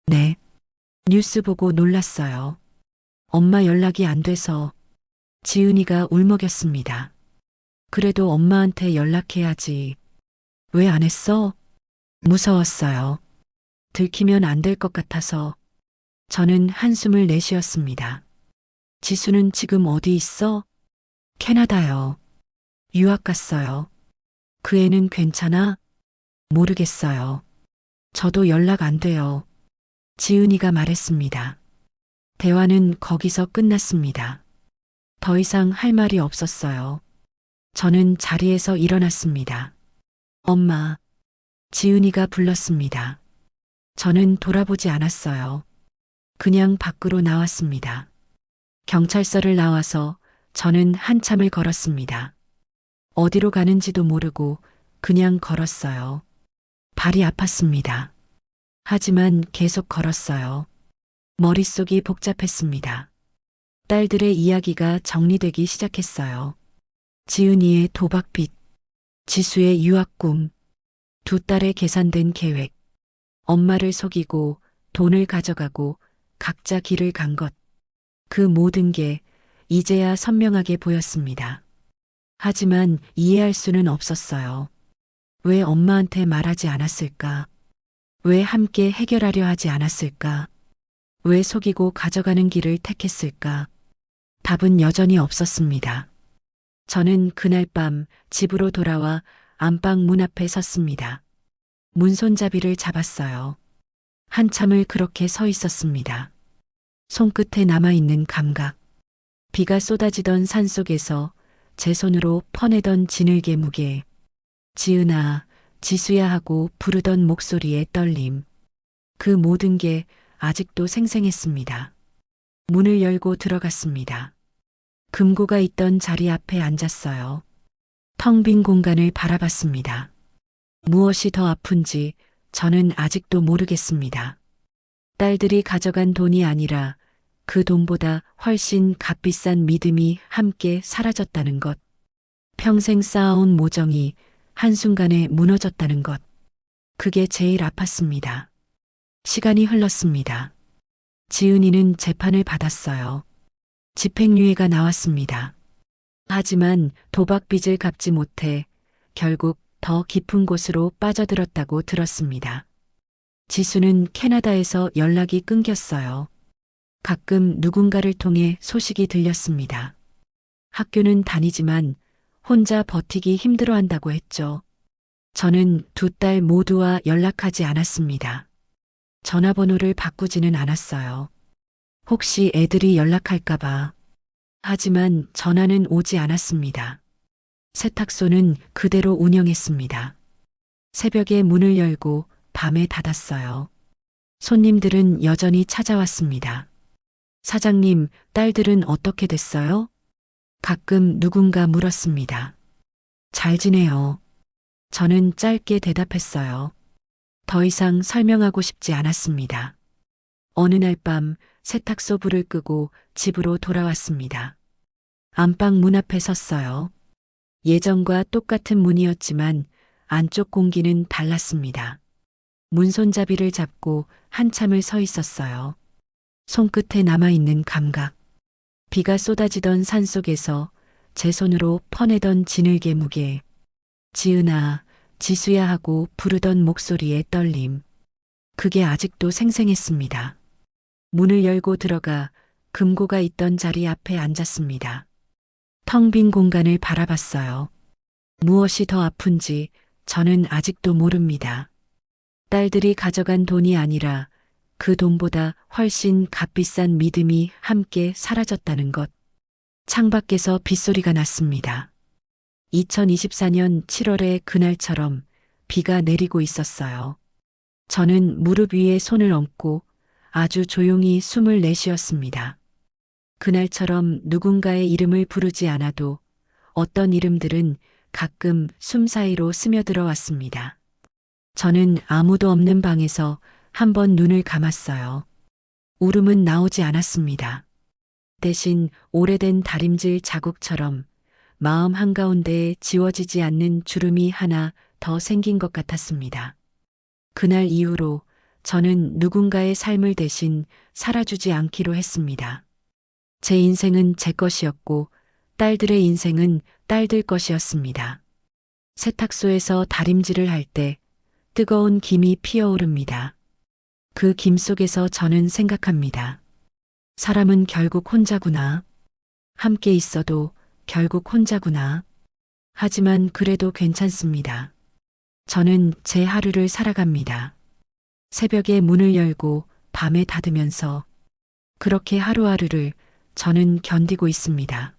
네. 뉴스 보고 놀랐어요. 엄마 연락이 안 돼서 지은이가 울먹였습니다. 그래도 엄마한테 연락해야지. 왜 안 했어? 무서웠어요. 들키면 안 될 것 같아서. 저는 한숨을 내쉬었습니다. 지수는 지금 어디 있어? 캐나다요. 유학 갔어요. 그 애는 괜찮아? 모르겠어요. 저도 연락 안 돼요. 지은이가 말했습니다. 대화는 거기서 끝났습니다. 더 이상 할 말이 없었어요. 저는 자리에서 일어났습니다. 엄마, 지은이가 불렀습니다. 저는 돌아보지 않았어요. 그냥 밖으로 나왔습니다. 경찰서를 나와서 저는 한참을 걸었습니다. 어디로 가는지도 모르고 그냥 걸었어요. 발이 아팠습니다. 하지만 계속 걸었어요. 머릿속이 복잡했습니다. 딸들의 이야기가 정리되기 시작했어요. 지은이의 도박빚, 지수의 유학꿈, 두 딸의 계산된 계획, 엄마를 속이고 돈을 가져가고 각자 길을 간 것. 그 모든 게 이제야 선명하게 보였습니다. 하지만 이해할 수는 없었어요. 왜 엄마한테 말하지 않았을까? 왜 함께 해결하려 하지 않았을까? 왜 속이고 가져가는 길을 택했을까? 답은 여전히 없었습니다. 저는 그날 밤 집으로 돌아와 안방 문 앞에 섰습니다. 문손잡이를 잡았어요. 한참을 그렇게 서 있었습니다. 손끝에 남아있는 감각. 비가 쏟아지던 산속에서 제 손으로 퍼내던 지늘개 무게. 지은아, 지수야 하고 부르던 목소리의 떨림. 그 모든 게 아직도 생생했습니다. 문을 열고 들어갔습니다. 금고가 있던 자리 앞에 앉았어요. 텅 빈 공간을 바라봤습니다. 무엇이 더 아픈지 저는 아직도 모르겠습니다. 딸들이 가져간 돈이 아니라 그 돈보다 훨씬 값비싼 믿음이 함께 사라졌다는 것. 평생 쌓아온 모정이 한순간에 무너졌다는 것. 그게 제일 아팠습니다. 시간이 흘렀습니다. 지은이는 재판을 받았어요. 집행유예가 나왔습니다. 하지만 도박 빚을 갚지 못해 결국 더 깊은 곳으로 빠져들었다고 들었습니다. 지수는 캐나다에서 연락이 끊겼어요. 가끔 누군가를 통해 소식이 들렸습니다. 학교는 다니지만 혼자 버티기 힘들어한다고 했죠. 저는 두 딸 모두와 연락하지 않았습니다. 전화번호를 바꾸지는 않았어요. 혹시 애들이 연락할까봐. 하지만 전화는 오지 않았습니다. 세탁소는 그대로 운영했습니다. 새벽에 문을 열고 밤에 닫았어요. 손님들은 여전히 찾아왔습니다. 사장님, 딸들은 어떻게 됐어요? 가끔 누군가 물었습니다. 잘 지내요. 저는 짧게 대답했어요. 더 이상 설명하고 싶지 않았습니다. 어느 날 밤 세탁소 불을 끄고 집으로 돌아왔습니다. 안방 문 앞에 섰어요. 예전과 똑같은 문이었지만 안쪽 공기는 달랐습니다. 문손잡이를 잡고 한참을 서 있었어요. 손끝에 남아있는 감각. 비가 쏟아지던 산속에서 제 손으로 퍼내던 지늘개 무게. 지은아, 지수야 하고 부르던 목소리의 떨림. 그게 아직도 생생했습니다. 문을 열고 들어가 금고가 있던 자리 앞에 앉았습니다. 텅 빈 공간을 바라봤어요. 무엇이 더 아픈지 저는 아직도 모릅니다. 딸들이 가져간 돈이 아니라 그 돈보다 훨씬 값비싼 믿음이 함께 사라졌다는 것. 창밖에서 빗소리가 났습니다. 2024년 7월의 그날처럼 비가 내리고 있었어요. 저는 무릎 위에 손을 얹고 아주 조용히 숨을 내쉬었습니다. 그날처럼 누군가의 이름을 부르지 않아도 어떤 이름들은 가끔 숨 사이로 스며들어 왔습니다. 저는 아무도 없는 방에서 한번 눈을 감았어요. 울음은 나오지 않았습니다. 대신 오래된 다림질 자국처럼 마음 한가운데에 지워지지 않는 주름이 하나 더 생긴 것 같았습니다. 그날 이후로 저는 누군가의 삶을 대신 살아주지 않기로 했습니다. 제 인생은 제 것이었고 딸들의 인생은 딸들 것이었습니다. 세탁소에서 다림질을 할 때 뜨거운 김이 피어오릅니다. 그 김 속에서 저는 생각합니다. 사람은 결국 혼자구나. 함께 있어도 결국 혼자구나. 하지만 그래도 괜찮습니다. 저는 제 하루를 살아갑니다. 새벽에 문을 열고 밤에 닫으면서 그렇게 하루하루를 저는 견디고 있습니다.